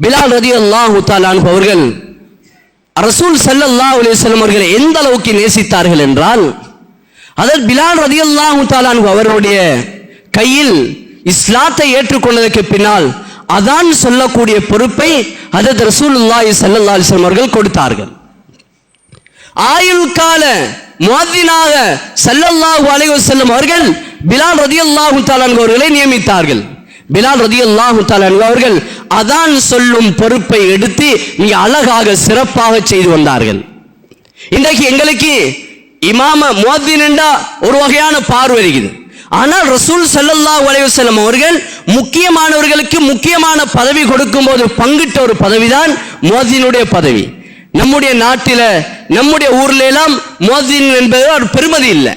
பிலால் ரலியல்லாஹு தஆலா அவர்கள் ரசூல் ஸல்லல்லாஹு அலைஹி வஸல்லம் அவர்களை எந்த அளவுக்கு நேசித்தார்கள் என்றால், அதற்கு பிலால் ரலியல்லாஹு தஆலா அவருடைய கையில் இஸ்லாத்தை ஏற்றுக்கொண்டதற்கு பின்னால் அதான் சொல்லக்கூடிய பொறுப்பை ஹஜ்ரத் ரசூலுல்லாஹி ஸல்லல்லாஹு அலைஹி வஸல்லம் அவர்கள் கொடுத்தார்கள். ஆயுள் கால முஅத்தினாக ஸல்லல்லாஹு அலைஹி வஸல்லம் அவர்கள் பிலால் ரலியல்லாஹு தஆலா அவர்களை நியமித்தார்கள். பிலால் ரலியல்லாஹு தஆலா அவர்கள் அதான் சொல்லும் பொறுப்பை எடுத்து மிக அழகாக சிறப்பாக செய்து வந்தார்கள். இன்றைக்கு எங்களுக்கு இமாம முஅத்தின் என்றா ஒரு வகையான பார்வை இருக்குது. ஆனால் ரசூல் ஸல்லல்லாஹு அலைஹி வஸல்லம் அவர்கள் முக்கியமானவர்களுக்கு முக்கியமான பதவி கொடுக்கும் போது பங்கிட்ட ஒரு பதவிதான் முஅத்தினுடைய பதவி. நம்முடைய நாட்டில நம்முடைய ஊர்ல எல்லாம் முஅத்தின் என்பது ஒரு பெருமதி இல்லை.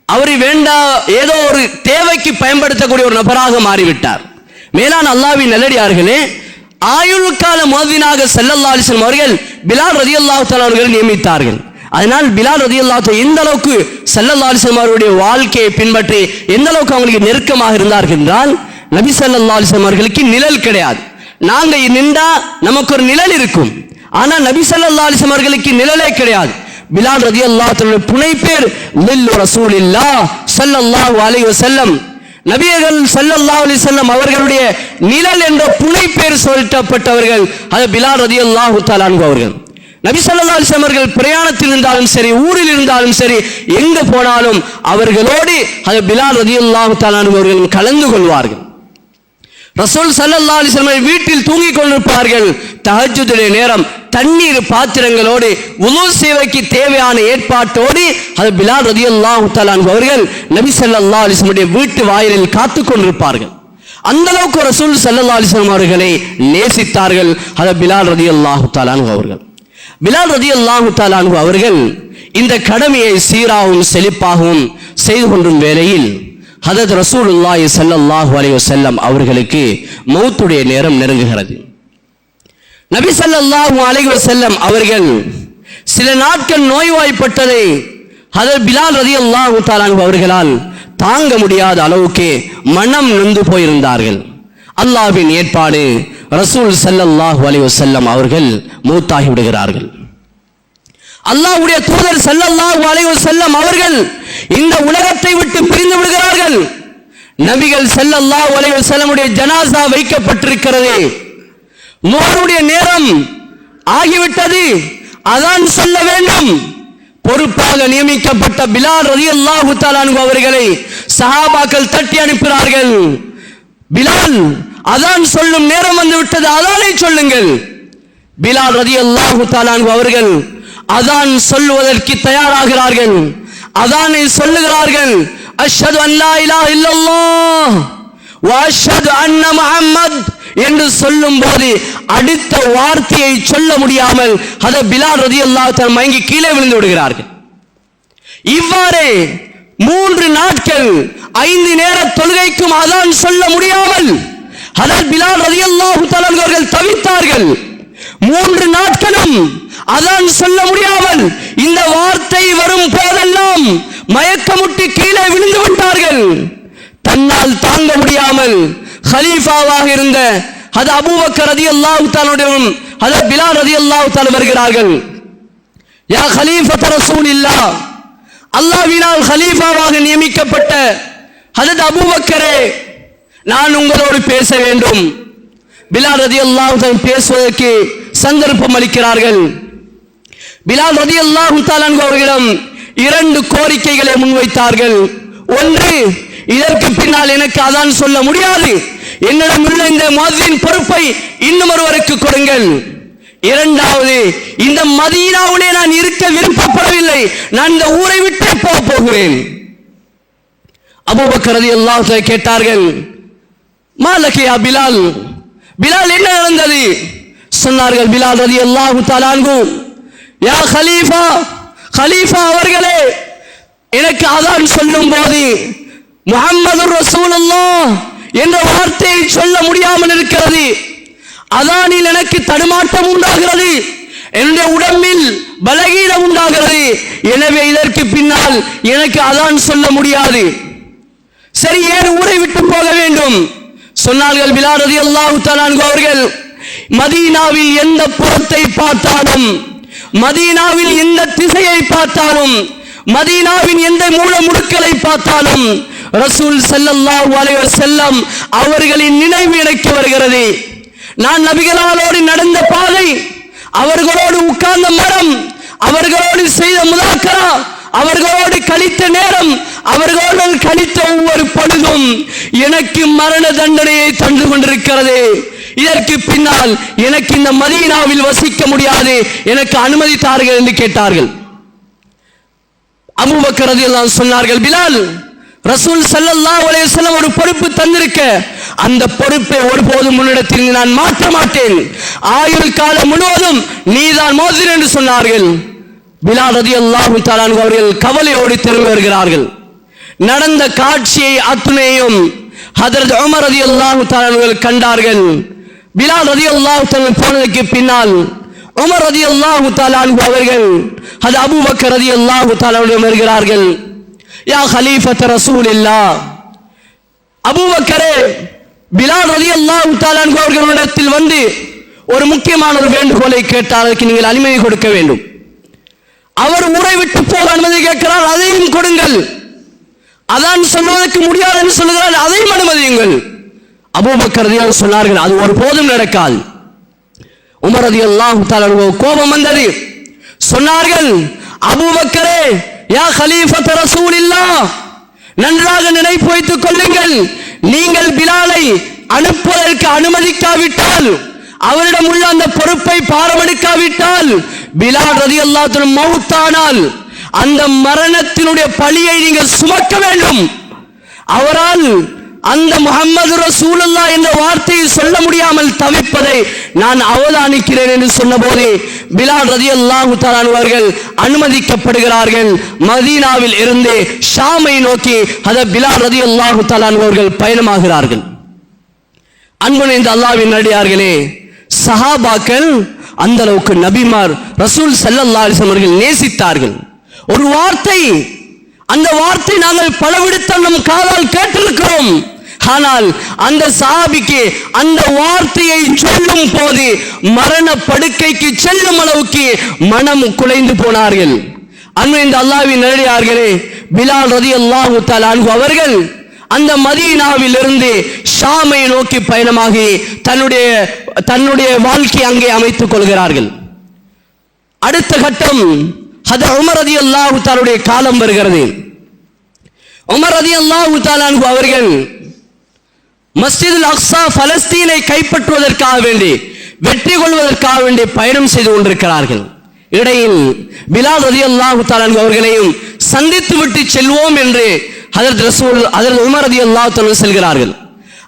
அவர் வேண்டா ஏதோ ஒரு தேவைக்கு பயன்படுத்தக்கூடிய ஒரு நபராக மாறிவிட்டார். மேலான அல்லாஹ்வின் நல்லடியார்களே, ஆயுள் கால முஅத்தினாக ஸல்லல்லாஹு அலைஹி வஸல்லம் அவர்கள் பிலால் ரலியல்லாஹு தஆலா அவர்களை நியமித்தார்கள். அதனால் பிலால் ரலியல்லாஹு தஆலா எந்த அளவுக்கு ஸல்லல்லாஹு அலைஹி வஸல்லம் அவருடைய வாழ்க்கையை பின்பற்றி எந்த அளவுக்கு அவங்களுக்கு நெருக்கமாக இருந்தார்கள் என்றால், நபி ஸல்லல்லாஹு அலைஹி வஸல்லம் அவர்களுக்கு நிழல் கிடையாது. நாங்க நின்றா நமக்கு ஒரு நிழல் இருக்கும், ஆனா நபி ஸல்லல்லாஹு அலைஹி வஸல்லம் அவர்களுக்கு நிழலே கிடையாது. பிலால் ரலியல்லாஹு தஆலா புனை பேர் லில் ரசூலில்லாஹ் ஸல்லல்லாஹு அலைஹி வஸல்லம். நபியர்கள் ஸல்லல்லாஹு அலைஹி வஸல்லம் அவர்களுடைய நிழல் என்ற புனை பேர் சொல்லப்பட்டவர்கள் அது பிலால் ரலியல்லாஹு தஆலா அவர்கள். நபி ஸல்லல்லாஹு அலைஹி வஸல்லம் அவர்கள் பிரயாணத்தில் இருந்தாலும் சரி, ஊரில் இருந்தாலும் சரி, எங்க போனாலும் அவர்களோடு அது பிலால் ரலியல்லாஹு தஆலா அவர்கள் கலந்து கொள்வார்கள். ரசூல் ஸல்லல்லாஹு அலைஹி வஸல்லம் வீட்டில் தூங்கிக் கொண்டிருப்பார்கள். தஹஜ்ஜுடைய நேரம் தண்ணீர் பாத்திரங்களோடு வுது சேவைக்கு தேவையான ஏற்பாட்டோடு அது பிலால் ரலியல்லாஹு தஆலா அவர்கள் நபி ஸல்லல்லாஹு அலைஹி வஸல்லம் வீட்டு வாயிலில் காத்து கொண்டிருப்பார்கள். அந்த அளவுக்கு ரசூல் ஸல்லல்லாஹு அலைஹி வஸல்லம் அவர்களை நேசித்தார்கள் அது பிலால் ரலியல்லாஹு தஆலா அவர்கள். பிலால் ரலியல்லாஹு தஆலா அவர்கள் இந்த கடமையை சீராகவும் செழிப்பாகவும் செய்து கொண்டும் வேளையில் ஹதரத் ரசூலுல்லாஹி ஸல்லல்லாஹு அலைஹி வஸல்லம் அவர்களுக்கு மௌத்துடைய நேரம் நெருங்குகிறது. நபி ஸல்லல்லாஹு அலைஹி வஸல்லம் அவர்கள் சில நாட்கள் நோய்வாய்ப்பட்டதை ஹதரத் பிலால் ரலியல்லாஹு தஆலா அவர்களால் தாங்க முடியாத அளவுக்கு மனம் நொந்து போயிருந்தார்கள். அல்லாஹ்வின் ஏற்பாடு, ரசூல் ஸல்லல்லாஹு அலைஹி வஸல்லம் அவர்கள் மௌத்தாகி விடுகிறார்கள். அல்லாஹ்வுடைய தூதர் ஸல்லல்லாஹு அலைஹி வஸல்லம் அவர்கள் இந்த உலகத்தை விட்டு பிரிந்து விடுகிறார்கள். நபிகள் ஸல்லல்லாஹு அலைஹி வஸல்லமுடைய ஜனாஸா வைக்கப்பட்டிருக்கிறது. நோருடைய நேரம் ஆகிவிட்டது, அதான் சொல்ல வேண்டும். பொறுப்பாக நியமிக்கப்பட்ட பிலால் ரலியல்லாஹு தஆலா அவர்களை சஹாபாக்கள் தட்டி அனுப்புகிறார்கள். பிலால், அதான் சொல்லும் நேரம் வந்து விட்டது, அதானை சொல்லுங்கள். பிலால் ரலியல்லாஹு தஆலா அவர்கள் அதான் சொல்லுவதற்கு தயாராகிறார்கள். அதானை சொல்லுகிறார்கள். அஷ்ஹது அன் லா இலாஹா இல்லல்லாஹ் வ அஷ்ஹது அன்ன முஹம்மத் என்று சொல்லும் போது அடுத்த வார்த்தையை சொல்ல முடியாமல் அத பிலால் ரலியல்லாஹு தஆலா மயங்கி கீழே விழுந்து விடுகிறார்கள். இவ்வாறே 3 நாட்கள் 5 நேர தொழுகைக்கும் அதான் சொல்ல முடியாமல் ஹதரத் பிலால் ரலியல்லாஹு தஆலா அவர்கள் தவித்தார்கள். 3 நாட்களும் அதான் சொல்ல முடியாமல் இந்த வார்த்தை வரும் போதெல்லாம் மயக்கமுட்டி கீழே விழுந்து விட்டார்கள். தன்னால் தாங்க முடியாமல் ஹலீஃபாவாக இருந்த அது அபூபக்கர் ரலியல்லாஹு தஆலாவுடன் அது பிலால் ரலியல்லாஹு தஆலா வருகிறார்கள். யா ஹலீஃபத் ரசூலில்லாஹ், அல்லாஹ்வினால் ஹலீஃபாவாக நியமிக்கப்பட்ட ஹஜ்ரத் அபூபக்கரே, நான் உங்களோடு பேச வேண்டும். பிலால் ரலியல்லாஹு தஆலா பேசுவதற்கு சந்தர்ப்பம் அளிக்கிறார்கள். பிலால் ரலியல்லாஹு தஆலா அவர்களிடம் 2 கோரிக்கைகளை முன்வைத்தார்கள். ஒன்று, இதற்கு பின்னால் எனக்கு அதான் சொல்ல முடியாது, என்னிடம் உள்ள இந்த முஅத்தின் பொறுப்பை இன்னும் ஒருவருக்கு கொடுங்கள். இரண்டாவது, இந்த மதீனாவிலே நான் இருக்க விருப்பப்படவில்லை, நான் இந்த ஊரை விட்டு போகிறேன். அபூபக்கர் ரலியல்லாஹு தஆலா கேட்டார்கள், மாலக யா பிலால், பிலால் என்ன நடந்தது? சொன்னார்கள் பிலால் ரலியல்லாஹு தஆலா அன்ஹு, யா கலீஃபா, கலீஃபா அவர்களே, எனக்கு அதான் சொல்லும் போது முஹம்மது ரசூலுல்லாஹ் என்ற வார்த்தையை சொல்ல முடியாமல் இருக்கிறது. அதானில் எனக்கு தடுமாட்டம் உண்டாகிறது, என்னுடைய உடம்பில் பலகீனம் உண்டாகிறது. எனவே இதற்கு பின்னால் எனக்கு அதான் சொல்ல முடியாது. சரி, ஏன் ஊரை விட்டு போக வேண்டும்? சொன்னார்கள் பிலால் ரலியல்லாஹு தஆலா அவர்கள், மதீனாவில் எந்த புறத்தை பார்த்தாலும், மதீனாவில் எந்த திசையை பார்த்தாலும், மதீனாவின் எந்த மூல முடுக்களை பார்த்தாலும் ரசூல் ஸல்லல்லாஹு அலைஹி வஸல்லம் அவர்களின் நினைவு எனக்கு வருகிறது. நான் நபிகளோடு நடந்த பாதை, அவர்களோடு உட்கார்ந்த மரம், அவர்களோடு செய்த முதாக்கரா, அவர்களோடு கழித்த நேரம், அவர்களோடு கழித்த ஒவ்வொரு பொழுதும் எனக்கு மரண தண்டனையை தந்து கொண்டிருக்கிறது. இதற்கு பின்னால் எனக்கு இந்த மதீனாவில் வசிக்க முடியாது, எனக்கு அனுமதி தாருங்கள் என்று கேட்டார்கள். அபூபக்கர் ரலியல்லாஹு அன்ஹு சொன்னார்கள், பிலால், ரசூல் ஸல்லல்லாஹு அலைஹி வஸல்லம் ஒரு பொறுப்பு தந்திருக்க, அந்த பொறுப்பை ஒருபோதும் முன்னிடத்தில் நான் மாற்ற மாட்டேன், ஆயுள் காலம் முழுவதும் நீதான் மோதிர் என்று சொன்னார்கள். பிலால் ரலியல்லாஹு தஆலா அன்ஹு அவர்கள் கவலையோடு திரும்பி வருகிறார்கள். நடந்த காட்சியை அத்துணையும் ஹஜ்ரத் உமர் ரலியல்லாஹு தஆலா அவர்கள் கண்டார்கள். பிலால் ரலியல்லாஹு தஆலா போனதுக்கு பின்னால் உமர் ரலியல்லாஹு தஆலா அவர்கள் ஹஜ்ரத் அபூபக்கர் ரலியல்லாஹு தஆலா வருகிறார்கள். யா கலீஃபத் ரசூலில்லாஹ், அபூபக்கரே, பிலால் ரலியல்லாஹு தஆலா அவர்களிடத்தில் வந்து ஒரு முக்கியமான ஒரு வேண்டுகோளை கேட்டார், அதற்கு நீங்கள் அனுமதி கொடுக்க வேண்டும். அவர் ஊரை விட்டு போக அனுமதி கேட்கிறார், அதையும் கொடுங்கள். அதான் சொல்வதற்கு முடியாது என்று சொல்லுகிறார், அதையும் அனுமதியுங்கள். அபூபக்கர் ரலியல்லாஹு சொன்னார்கள், அது ஒருபோதும் நடக்காது. உமர் ரலியல்லாஹு தஆலா கோபம் வந்தது. சொன்னார்கள், அபூபக்கரே, யா கலீஃபத் ரசூலில்லாஹ், நன்றாக நினைப்பு வைத்துக் கொள்ளுங்கள், நீங்கள் பிலாலை அனுப்புவதற்கு அனுமதிக்காவிட்டால், அவரிடம் உள்ள அந்த பொறுப்பை பாரமெடுக்காவிட்டால், பிலால் ரலியல்லாஹு அன்ஹு மௌத்தானால் அந்த மரணத்தினுடைய பழியை நீங்கள் சுமக்க வேண்டும். அவரால் அந்த முஹம்மது ரசூலுல்லாஹ் என்ற வார்த்தையை சொல்ல முடியாமல் தவிப்பதை நான் அவதானிக்கிறேன் என்று சொன்னபோது பிலால் ரலியல்லாஹு தஆலா அவர்கள் அனுமதிக்கப்படுகிறார்கள். மதீனாவில் இருந்து ஷாமை நோக்கி ஹஜ்ரத் பிலால் ரலியல்லாஹு தஆலா அவர்கள் பயணமாகிறார்கள். அன்பு நிறைந்த அல்லாஹ்வின் நல்லடியார்களே, சஹாபாக்கள் அந்த அளவுக்கு நபிமார் ரசூல் ஸல்லல்லாஹு அலைஹி வஸல்லம் அவர்கள் நேசித்தார்கள். ஒரு வார்த்தை, அந்த வார்த்தை நாங்கள் பலவிடத்தில் நம் காதால் கேட்டிருக்கிறோம். ஆனால் அந்த சஹாபிக்கு அந்த வார்த்தையை சொல்லும் போது மரண படுக்கைக்கு செல்லும் அளவுக்கு மனம் குலைந்து போனார்கள். அன்பு இந்த அல்லாஹ்வின் நல்லடியார்களே, பிலால் ரலியல்லாஹு தஆலா அன்ஹு அவர்கள் அந்த மதீனாவில் இருந்து ஷாமை நோக்கி பயணமாகி தன்னுடைய வாழ்க்கையை அங்கே அமைத்துக் கொள்கிறார்கள். அடுத்த கட்டம் ஹஜ்ரத் உமர் ரலியல்லாஹு தஆலாவுடைய காலம் வருகிறது. உமர் ரலியல்லாஹு தஆலா அன்ஹு அவர்கள் மஸ்ஜிதுல் அக்ஸா பலஸ்தீனை கைப்பற்றுவதற்காக வேண்டி, வெற்றி கொள்வதற்காக வேண்டி பயணம் செய்து கொண்டிருக்கிறார்கள். இடையில் பிலால் ரலியல்லாஹு தஆலா அன்ஹு அவர்களையும் சந்தித்து விட்டு செல்வோம் என்று ஹஜ்ரத் உமர் ரலியல்லாஹு தஆலா செல்கிறார்கள்.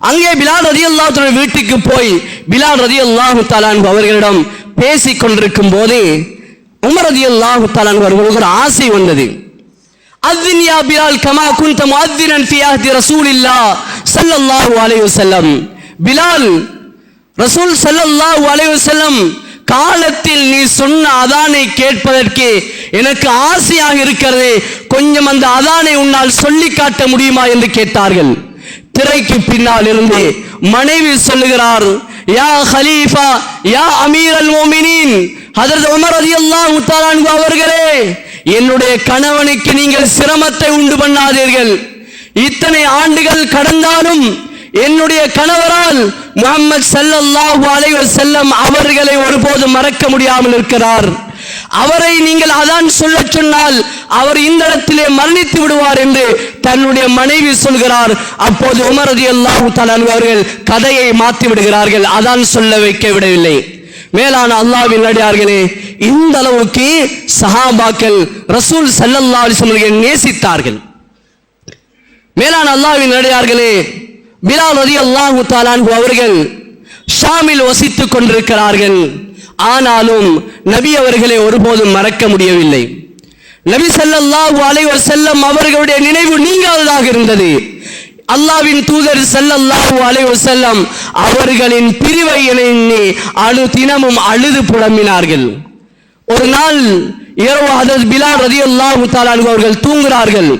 அங்கே பிலால் ரலியல்லாஹு தஆலா வீட்டுக்கு போய் பிலால் ரலியல்லாஹு தஆலா அன்ஹு அவர்களிடம் பேசிக் கொண்டிருக்கும் போது உமர் ரலியல்லாஹு தஆலா அவர்களுக்கு ஒரு ஆசை வந்தது. அஸ்ஸின் யா பிலால் கமா குன்த முஅஸ்ஸினன் ஃபீ அஹ்தி ரசூலில்லாஹ் ஸல்லல்லாஹு அலைஹி வஸல்லம். பிலால், ரசூல் ஸல்லல்லாஹு அலைஹி வஸல்லம் காலத்தில் நீ சொன்ன அதானை கேட்பதற்கு எனக்கு ஆசையாக இருக்கிறது, கொஞ்சம் அந்த அதானை உன்னால் சொல்லி காட்ட முடியுமா என்று கேட்டார்கள். திரைக்கு பின்னால் இருந்து மனைவி சொல்லுகிறார், யா கலீஃபா யா அமீரல் முஃமினீன், ஹஜ்ரத் உமர் ரலியல்லாஹு தஆலா அன்ஹு அவர்களே, என்னுடைய கணவனுக்கு நீங்கள் சிரமத்தை உண்டு பண்ணாதீர்கள். இத்தனை ஆண்டுகள் கடந்தாலும் என்னுடைய கணவரால் முஹம்மது ஸல்லல்லாஹு அலைஹி வஸல்லம் அவர்களை ஒருபோதும் மறக்க முடியாமல் இருக்கிறார். அவரை நீங்கள் அதான் சொல்ல சொன்னால் அவர் இந்த இடத்திலே மரணித்து விடுவார் என்று தன்னுடைய மனைவி சொல்கிறார். அப்போது உமர் ரலியல்லாஹு தஆலா அவர்கள் கதையை மாற்றி விடுகிறார்கள், அதான் சொல்ல வைக்க விடவில்லை. மேலான அல்லாஹ்வின் நல்லடியார்களே, இந்த அளவுக்கு சஹாபாக்கள் ரசூல் ஸல்லல்லாஹு அலைஹி வஸல்லம் நேசித்தார்கள். மேலான அல்லாஹ்வின் நல்லடியார்களே, பிலால் ரலியல்லாஹு தஆலா அன்ஹு அவர்கள் ஷாமில் வசித்துக் கொண்டிருக்கிறார்கள். ஆனாலும் நபி அவர்களை ஒருபோதும் மறக்க முடியவில்லை. நபி ஸல்லல்லாஹு அலைஹி வஸல்லம் அவர்களுடைய நினைவு நீங்காததாக இருந்தது. அல்லாஹ்வின் தூதர் ஸல்லல்லாஹு அலைஹி வஸல்லம் அவர்களின் பிரிவை எண்ணி தினமும் அழுது புலம்பினார்கள். ஒரு நாள் இரவு ஹஜ்ரத் பிலால் ரலியல்லாஹு தஆலா அன்ஹு அவர்கள் தூங்குகிறார்கள்.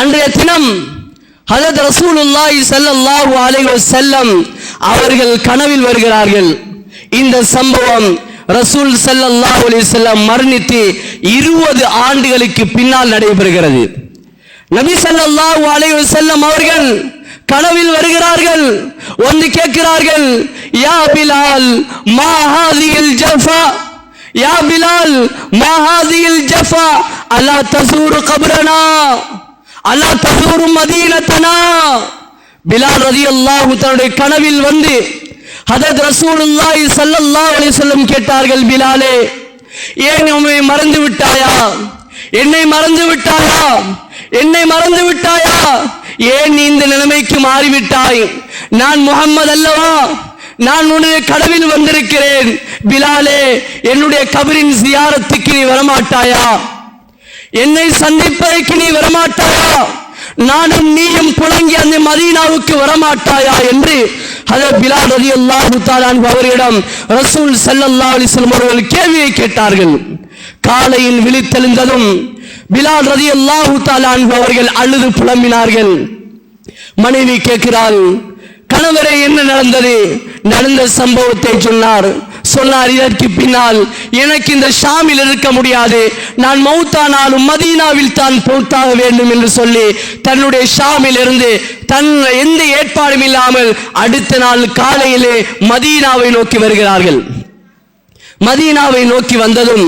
அன்றைய தினம் ஹஜ்ரத் ரசூலுல்லாஹி ஸல்லல்லாஹு அலைஹி வஸல்லம் அவர்கள் கனவில் வருகிறார்கள். இந்த சம்பவம் ரசூல் ஸல்லல்லாஹு அலைஹி வஸல்லம் மரணித்து 20 ஆண்டுகளுக்கு பின்னால் நடைபெறுகிறது. நபி ஸல்லல்லாஹு அலைஹி வஸல்லம் அவர்கள் கனவில் வருகிறார்கள், வந்து கேட்கிறார்கள், யா பிலால் மா ஹாதில் ஜஃபா, யா பிலால் மா ஹாதில் ஜஃபா அலா தஸூரு கப்ரனா அலா தஸூரு மதீனத்தனா. பிலால் ரலியல்லாஹு தஆலா கனவில் வந்து ஹஜ்ரத் ரசூலுல்லாஹி ஸல்லல்லாஹு அலைஹி வஸல்லம் கேட்டார்கள், பிலாலே, ஏன் உம்மை மறந்து விட்டாயா? என்னை மறந்து விட்டாயா? என்னை மறந்து விட்டாயா? ஏன் நீ இந்த நிலைமைக்கு மாறிவிட்டாய்? நான் முஹம்மது அல்லவா? நான் உன்னுடைய கடவில் வந்திருக்கிறேன். பிலாலே, என்னுடைய கபரின் ஜியாரத்துக்கு நீ வரமாட்டாயா? என்னை சந்திப்பதற்கு நீ வரமாட்டாயா? நானும் நீயும் புழங்கி அந்த மதீனாவுக்கு வரமாட்டாயா என்று ஹஜ்ரத் பிலால் ரலியல்லாஹு தஆலா அன்ஹு அவர்களிடம் ரசூல் ஸல்லல்லாஹு அலைஹி வஸல்லம் அவர்கள் கேள்வியை கேட்டார்கள். காலையில் விழித்தெழுந்ததும் பிலால் ரலியல்லாஹு தஆலா அன்ஹு அவர்கள் அழுது புலம்பினார்கள். மனைவி கேட்கிறாள், கணவரே என்ன நடந்தது? நடந்த சம்பவத்தை சொன்னார். இதற்கு பின்னால் எனக்கு இந்த ஷாமில் இருக்க முடியாது, நான் மௌத்தானாலும் மதீனாவில் தான் மௌத்தாக வேண்டும் என்று சொல்லி தன்னுடைய ஷாமில் இருந்து எந்த ஏற்பாடும் இல்லாமல் அடுத்த நாள் காலையிலே மதீனாவை நோக்கி வருகிறார்கள். மதீனாவை நோக்கி வந்ததும்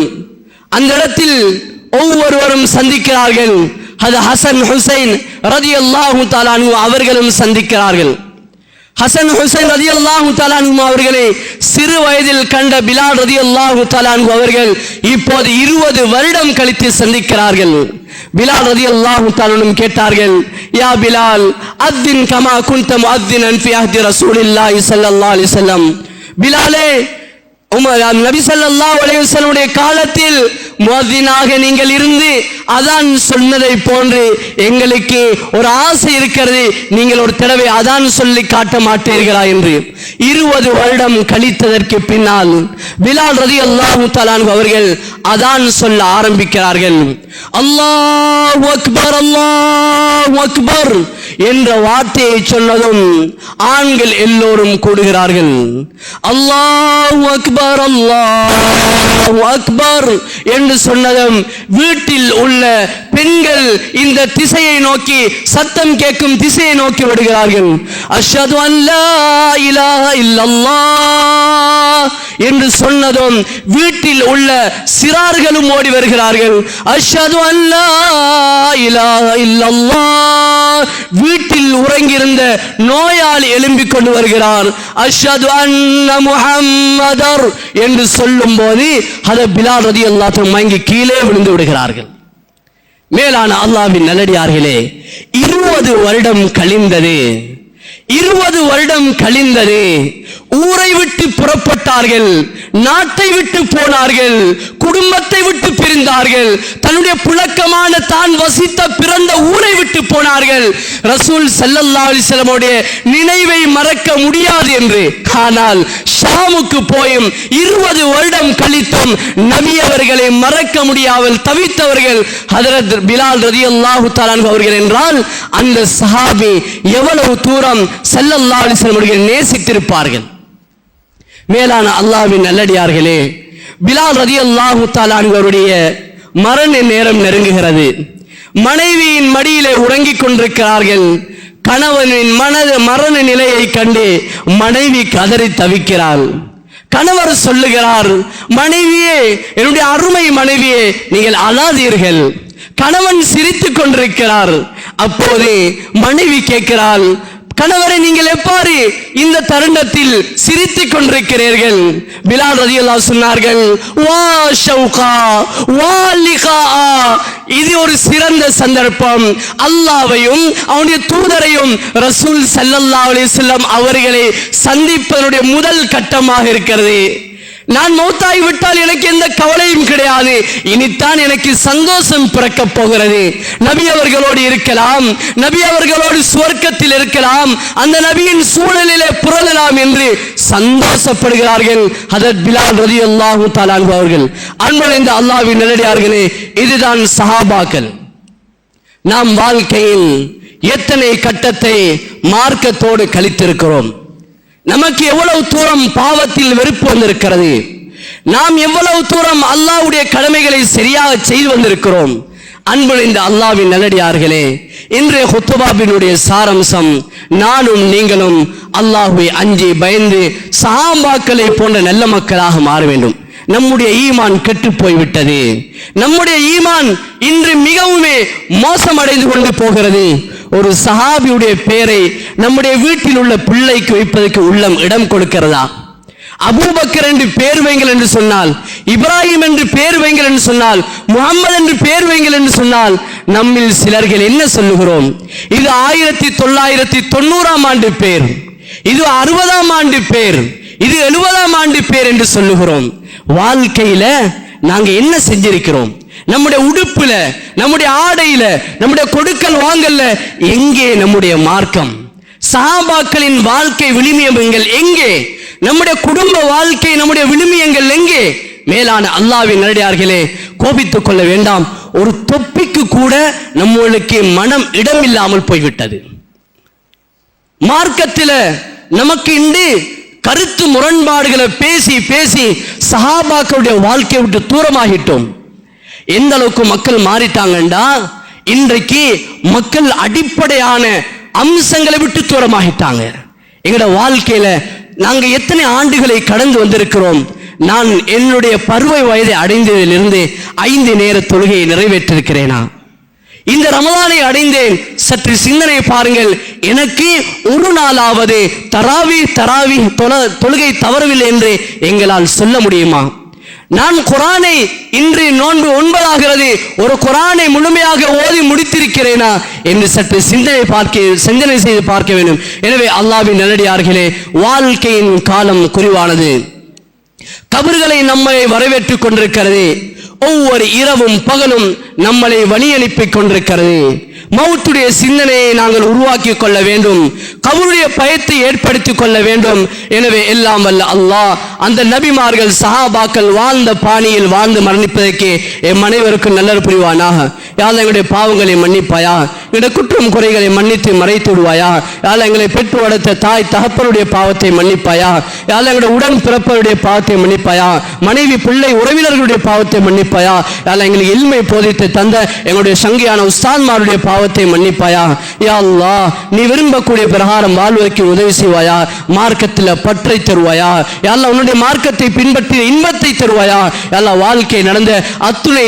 அந்த இடத்தில் ஒவ்வொருவரும் சந்திக்கிறார்கள். அது ஹசன் ஹுசைன் ரலியல்லாஹு தஆலா அன்ஹு அவர்களும் சந்திக்கிறார்கள். ஹசன் ஹுசைன் ரலியல்லாஹு தஆலா அன்ஹு அவர்களை சிறு வயதில் கண்ட பிலால் ரலியல்லாஹு தஆலா அன்ஹு அவர்கள் இப்போது 20 வருடம் கழித்து சந்திக்கிறார்கள். பிலால் ரலியல்லாஹு தஆலா அன்ஹு கேட்டார்கள், யா பிலால், அத்தின் கமா குன்த முஅத்தினன் ஃபி அஹ்தி ரசூலில்லாஹி ஸல்லல்லாஹு அலைஹி வஸல்லம். பிலாலே, நபி ஸல்லல்லாஹு அலைஹி வஸல்லம் காலத்தில் முஅத்தினாக நீங்கள் இருந்து அதான் சொன்னதை போன்று எங்களுக்கு ஒரு ஆசை இருக்கிறது, நீங்கள் ஒரு தடவை அதான் சொல்லி காட்ட மாட்டீர்களா என்று. 20 வருடம் கழித்ததற்கு பின்னால் பிலால் ரலியல்லாஹு தஆலா அன்ஹு அவர்கள் அதான் சொல்ல ஆரம்பிக்கிறார்கள். அல்லாஹு அக்பர், அல்லாஹு அக்பர் என்ற வார்த்தையை சொன்னதும் ஆண்கள் எல்லோரும் கூடுகிறார்கள். அல்லாஹு அக்பர், அல்லாஹு அக்பர் என்று சொன்னதும் வீட்டில் உள்ள பெண்கள் இந்த திசையை நோக்கி, சத்தம் கேட்கும் திசையை நோக்கி விடுகிறார்கள். அஷ்ஹது அல்லா இலாஹ இல்லல்லாஹ் என்று சொன்னதும் வீட்டில் உள்ள சிறார்களும் ஓடி வருகிறார்கள். அஷ்ஹது அல்லா இலாஹ இல்லல்லாஹ். வீட்டில் உறங்கியிருந்த நோயாளி எழும்பிக் கொண்டு வருகிறார். அஷ்ஹது அன்ன முஹம்மதர் என்று சொல்லும் போது ஹஜ்ரத் பிலால் ரலியல்லாஹு அன்ஹு மயங்கி கீழே விழுந்து விடுகிறார்கள். மேலான அல்லாஹ்வின் நல்லடியார்களே, 20 வருடம் கழிந்தது. 20 வருடம் கழிந்தது. ஊரை விட்டு புறப்பட்டார்கள், நாட்டை விட்டு போனார்கள், குடும்பத்தை விட்டு பிரிந்தார்கள், தன்னுடைய புழக்கமான தான் வசித்த பிறந்த ஊரை விட்டு போனார்கள். ரசூல் ஸல்லல்லாஹு அலைஹி வஸல்லம் உடைய நினைவை மறக்க முடியாது என்று. ஆனால் ஷாமுக்கு போயும் 20 வருடம் கழித்தும் நபி அவர்களை மறக்க முடியாமல் தவித்தவர்கள் ஹஜ்ரத் பிலால் ரலியல்லாஹு தஆலா அன்ஹு அவர்கள் என்றால் அந்த சஹாபி எவ்வளவு தூரம் ஸல்லல்லாஹு அலைஹி வஸல்லம் அவர்களை நேசித்திருப்பார்கள். மேலான அல்லாஹ்வின் நல்லடியார்களே, பிலால் ரலியல்லாஹு தஆலா அன்ஹு அவருடைய மரண நேரம் நெருங்குகிறது. மனைவியின் மடியிலே உறங்கிக் கொண்டிருக்கிறார்கள். கணவனின் மரண நிலையை கண்டு மனைவி கதறி தவிக்கிறாள். கணவர் சொல்லுகிறார், மனைவியே, என்னுடைய அருமை மனைவியே, நீங்கள் அழாதீர்கள். கணவன் சிரித்துக் கொண்டிருக்கிறார். அப்போது மனைவி கேட்கிறாள், கணவரை நீங்கள் எவ்வாறு இந்த தருணத்தில் சிரித்துக் கொண்டிருக்கிறீர்கள்? பிலால் ரலியல்லாஹு சொன்னார்கள், வா ஷௌகா வா லிகா, இது ஒரு சிறந்த சந்தர்ப்பம். அல்லாஹ்வையும் அவனுடைய தூதரையும் ரசூல் ஸல்லல்லாஹு அலைஹி வஸல்லம் அவர்களை சந்திப்பதனுடைய முதல் கட்டமாக இருக்கிறது. நான் மௌத்தாகி விட்டால் எனக்கு எந்த கவலையும் கிடையாது, இனித்தான் எனக்கு சந்தோஷம் பிறக்க போகிறது. நபி அவர்களோடு இருக்கலாம், நபி அவர்களோடு சுவர்க்கத்தில் இருக்கலாம், அந்த நபியின் சூழலிலே புரளலாம் என்று சந்தோஷப்படுகிறார்கள் ஹஜ்ரத் பிலால் ரலியல்லாஹு தஆலா அன்ஹு அவர்கள். அன்புள்ள அல்லாஹ்வின் நல்லடியார்களே, இதுதான் சஹாபாக்கள். நாம் வாழ்க்கையில் எத்தனை கட்டத்தை மார்க்கத்தோடு கழித்திருக்கிறோம். நமக்கு எவ்வளவு தூரம் பாவத்தில் வெறுப்பு வந்திருக்கிறது. நாம் எவ்வளவு தூரம் அல்லாஹ்வுடைய கடமைகளை சரியாக செய்து வந்திருக்கிறோம். அன்புள்ள அல்லாஹ்வின் நல்லடியார்களே, இன்றைய ஹுத்பாவினுடைய சாரம்சம், நானும் நீங்களும் அல்லாஹ்வை அஞ்சி பயந்து சஹாபாக்களை போன்ற நல்ல மக்களாக மாற வேண்டும். நம்முடைய ஈமான் கெட்டு போய்விட்டது. நம்முடைய ஈமான் இன்று மிகவும் மோசமடைந்து கொண்டு போகிறது. ஒரு சஹாபியுடைய பெயரை நம்முடைய வீட்டில் உள்ள பிள்ளைக்கு வைப்பதற்கு உள்ளம் இடம் கொடுக்கிறதா? அபூபக்கர் என்று பேர் வைங்கள் என்று சொன்னால், இப்ராஹிம் என்று பேர் வைங்கள் என்று சொன்னால், முகமது என்று பேர் வைங்கள் என்று சொன்னால், நம்மில் சிலர்கள் என்ன சொல்லுகிறோம்? இது 1990ஆம் ஆண்டு பேர், இது 60ஆம் ஆண்டு பேர், இது 70ஆம் ஆண்டு பேர் என்று சொல்லுகிறோம். வாழ்க்கையில நாங்க என்ன செஞ்சிருக்கிறோம்? நம்முடைய உடுப்புல, நம்முடைய ஆடையில, நம்முடைய கொடுக்கல் வாங்கல்ல எங்கே நம்முடைய மார்க்கம்? சஹாபாக்களின் வாழ்க்கை விழுமியங்கள் எங்கே? நம்முடைய குடும்ப வாழ்க்கை, நம்முடைய விழுமியங்கள் எங்கே? மேலான அல்லாஹ்வின் நல்லடியார்களே, கோபித்துக் கொள்ள வேண்டாம். ஒரு தொப்பிக்கு கூட நம்மளுக்கு மனம் இடமில்லாமல் போய்விட்டது. மார்க்கத்தில் நமக்கு இன்று கருத்து முரண்பாடுகளை பேசி பேசி சஹாபாக்களுடைய வாழ்க்கையை விட்டு தூரமாகிட்டோம். எந்த அளவுக்கு மக்கள் மாறிட்டாங்கண்டா, இன்றைக்கு மக்கள் அடிப்படையான அம்சங்களை விட்டு தூரமாகிட்டாங்க. எங்களோட வாழ்க்கையில நாங்க எத்தனை ஆண்டுகளை கடந்து வந்திருக்கிறோம். நான் என்னுடைய பருவ வயதை அடைந்ததிலிருந்து 5 நேர தொழுகையை நிறைவேற்றிருக்கிறேனா? இந்த ரமலானை அடைந்தேன். சற்று சிந்தனை பாருங்கள். எனக்கு ஒரு நாளாவது தராவி தொழுகை தவறவில்லை என்று எங்களால் சொல்ல முடியுமா? நான் குர்ஆனை இன்று நோன்பு 9 ஆகிறது, ஒரு குர்ஆனை முழுமையாக ஓதி முடித்திருக்கிறேனா என்று சற்று சிந்தனை செய்து பார்க்க வேண்டும். எனவே அல்லாஹ்வின் நல்லடியார்களே, வாழ்க்கையின் காலம் குறைவானது. கபர்களை நம்மை வரவேற்றுக் கொண்டிருக்கிறது. ஒவ்வொரு இரவும் பகலும் நம்மளை வழி அனுப்பி கொண்டிருக்கிறது. மௌத்துடைய சிந்தனையை நாங்கள் உருவாக்கி கொள்ள வேண்டும். கபருடைய பயத்தை ஏற்படுத்திக் கொள்ள வேண்டும். எனவே எல்லாம் வல்ல அல்லாஹ் அந்த நபிமார்கள் சஹாபாக்கள் வாழ்ந்த பாணியில் வாழ்ந்து மரணிப்பதற்கு எம் அனைவருக்கும் நல்லது புரிவானாக. யாழ் எங்களுடைய பாவங்களை மன்னிப்பாயா, எங்களுடைய குற்றம் குறைகளை மன்னித்து மறைத்து விடுவாயா. யாழ் எங்களை பெற்று வளர்த்த தாய் தகப்பனுடைய பாவத்தை மன்னிப்பாயா. யாழ் எங்களுடைய உடன் பிறப்பருடைய பாவத்தை மன்னிப்பாயா. மனைவி பிள்ளை உறவினர்களுடைய பாவத்தை மன்னிப்பாயா. யாழ் எங்களுக்கு இல்மை போதித்து தந்த எங்களுடைய சங்கியான உஸ்தாத்மாருடைய பாவத்தை மன்னிப்பாயா. யா அல்லாஹ், நீ விரும்பக்கூடிய பிரகாரம் வாழ்வதற்கு உதவி செய்வாயா. மார்க்கத்தில் பற்றை தருவாயா. யா அல்லாஹ், உன்னுடைய மார்க்கத்தை பின்பற்றி இன்பத்தை தருவாயா. யா அல்லாஹ், வாழ்க்கை நடந்த அத்துணை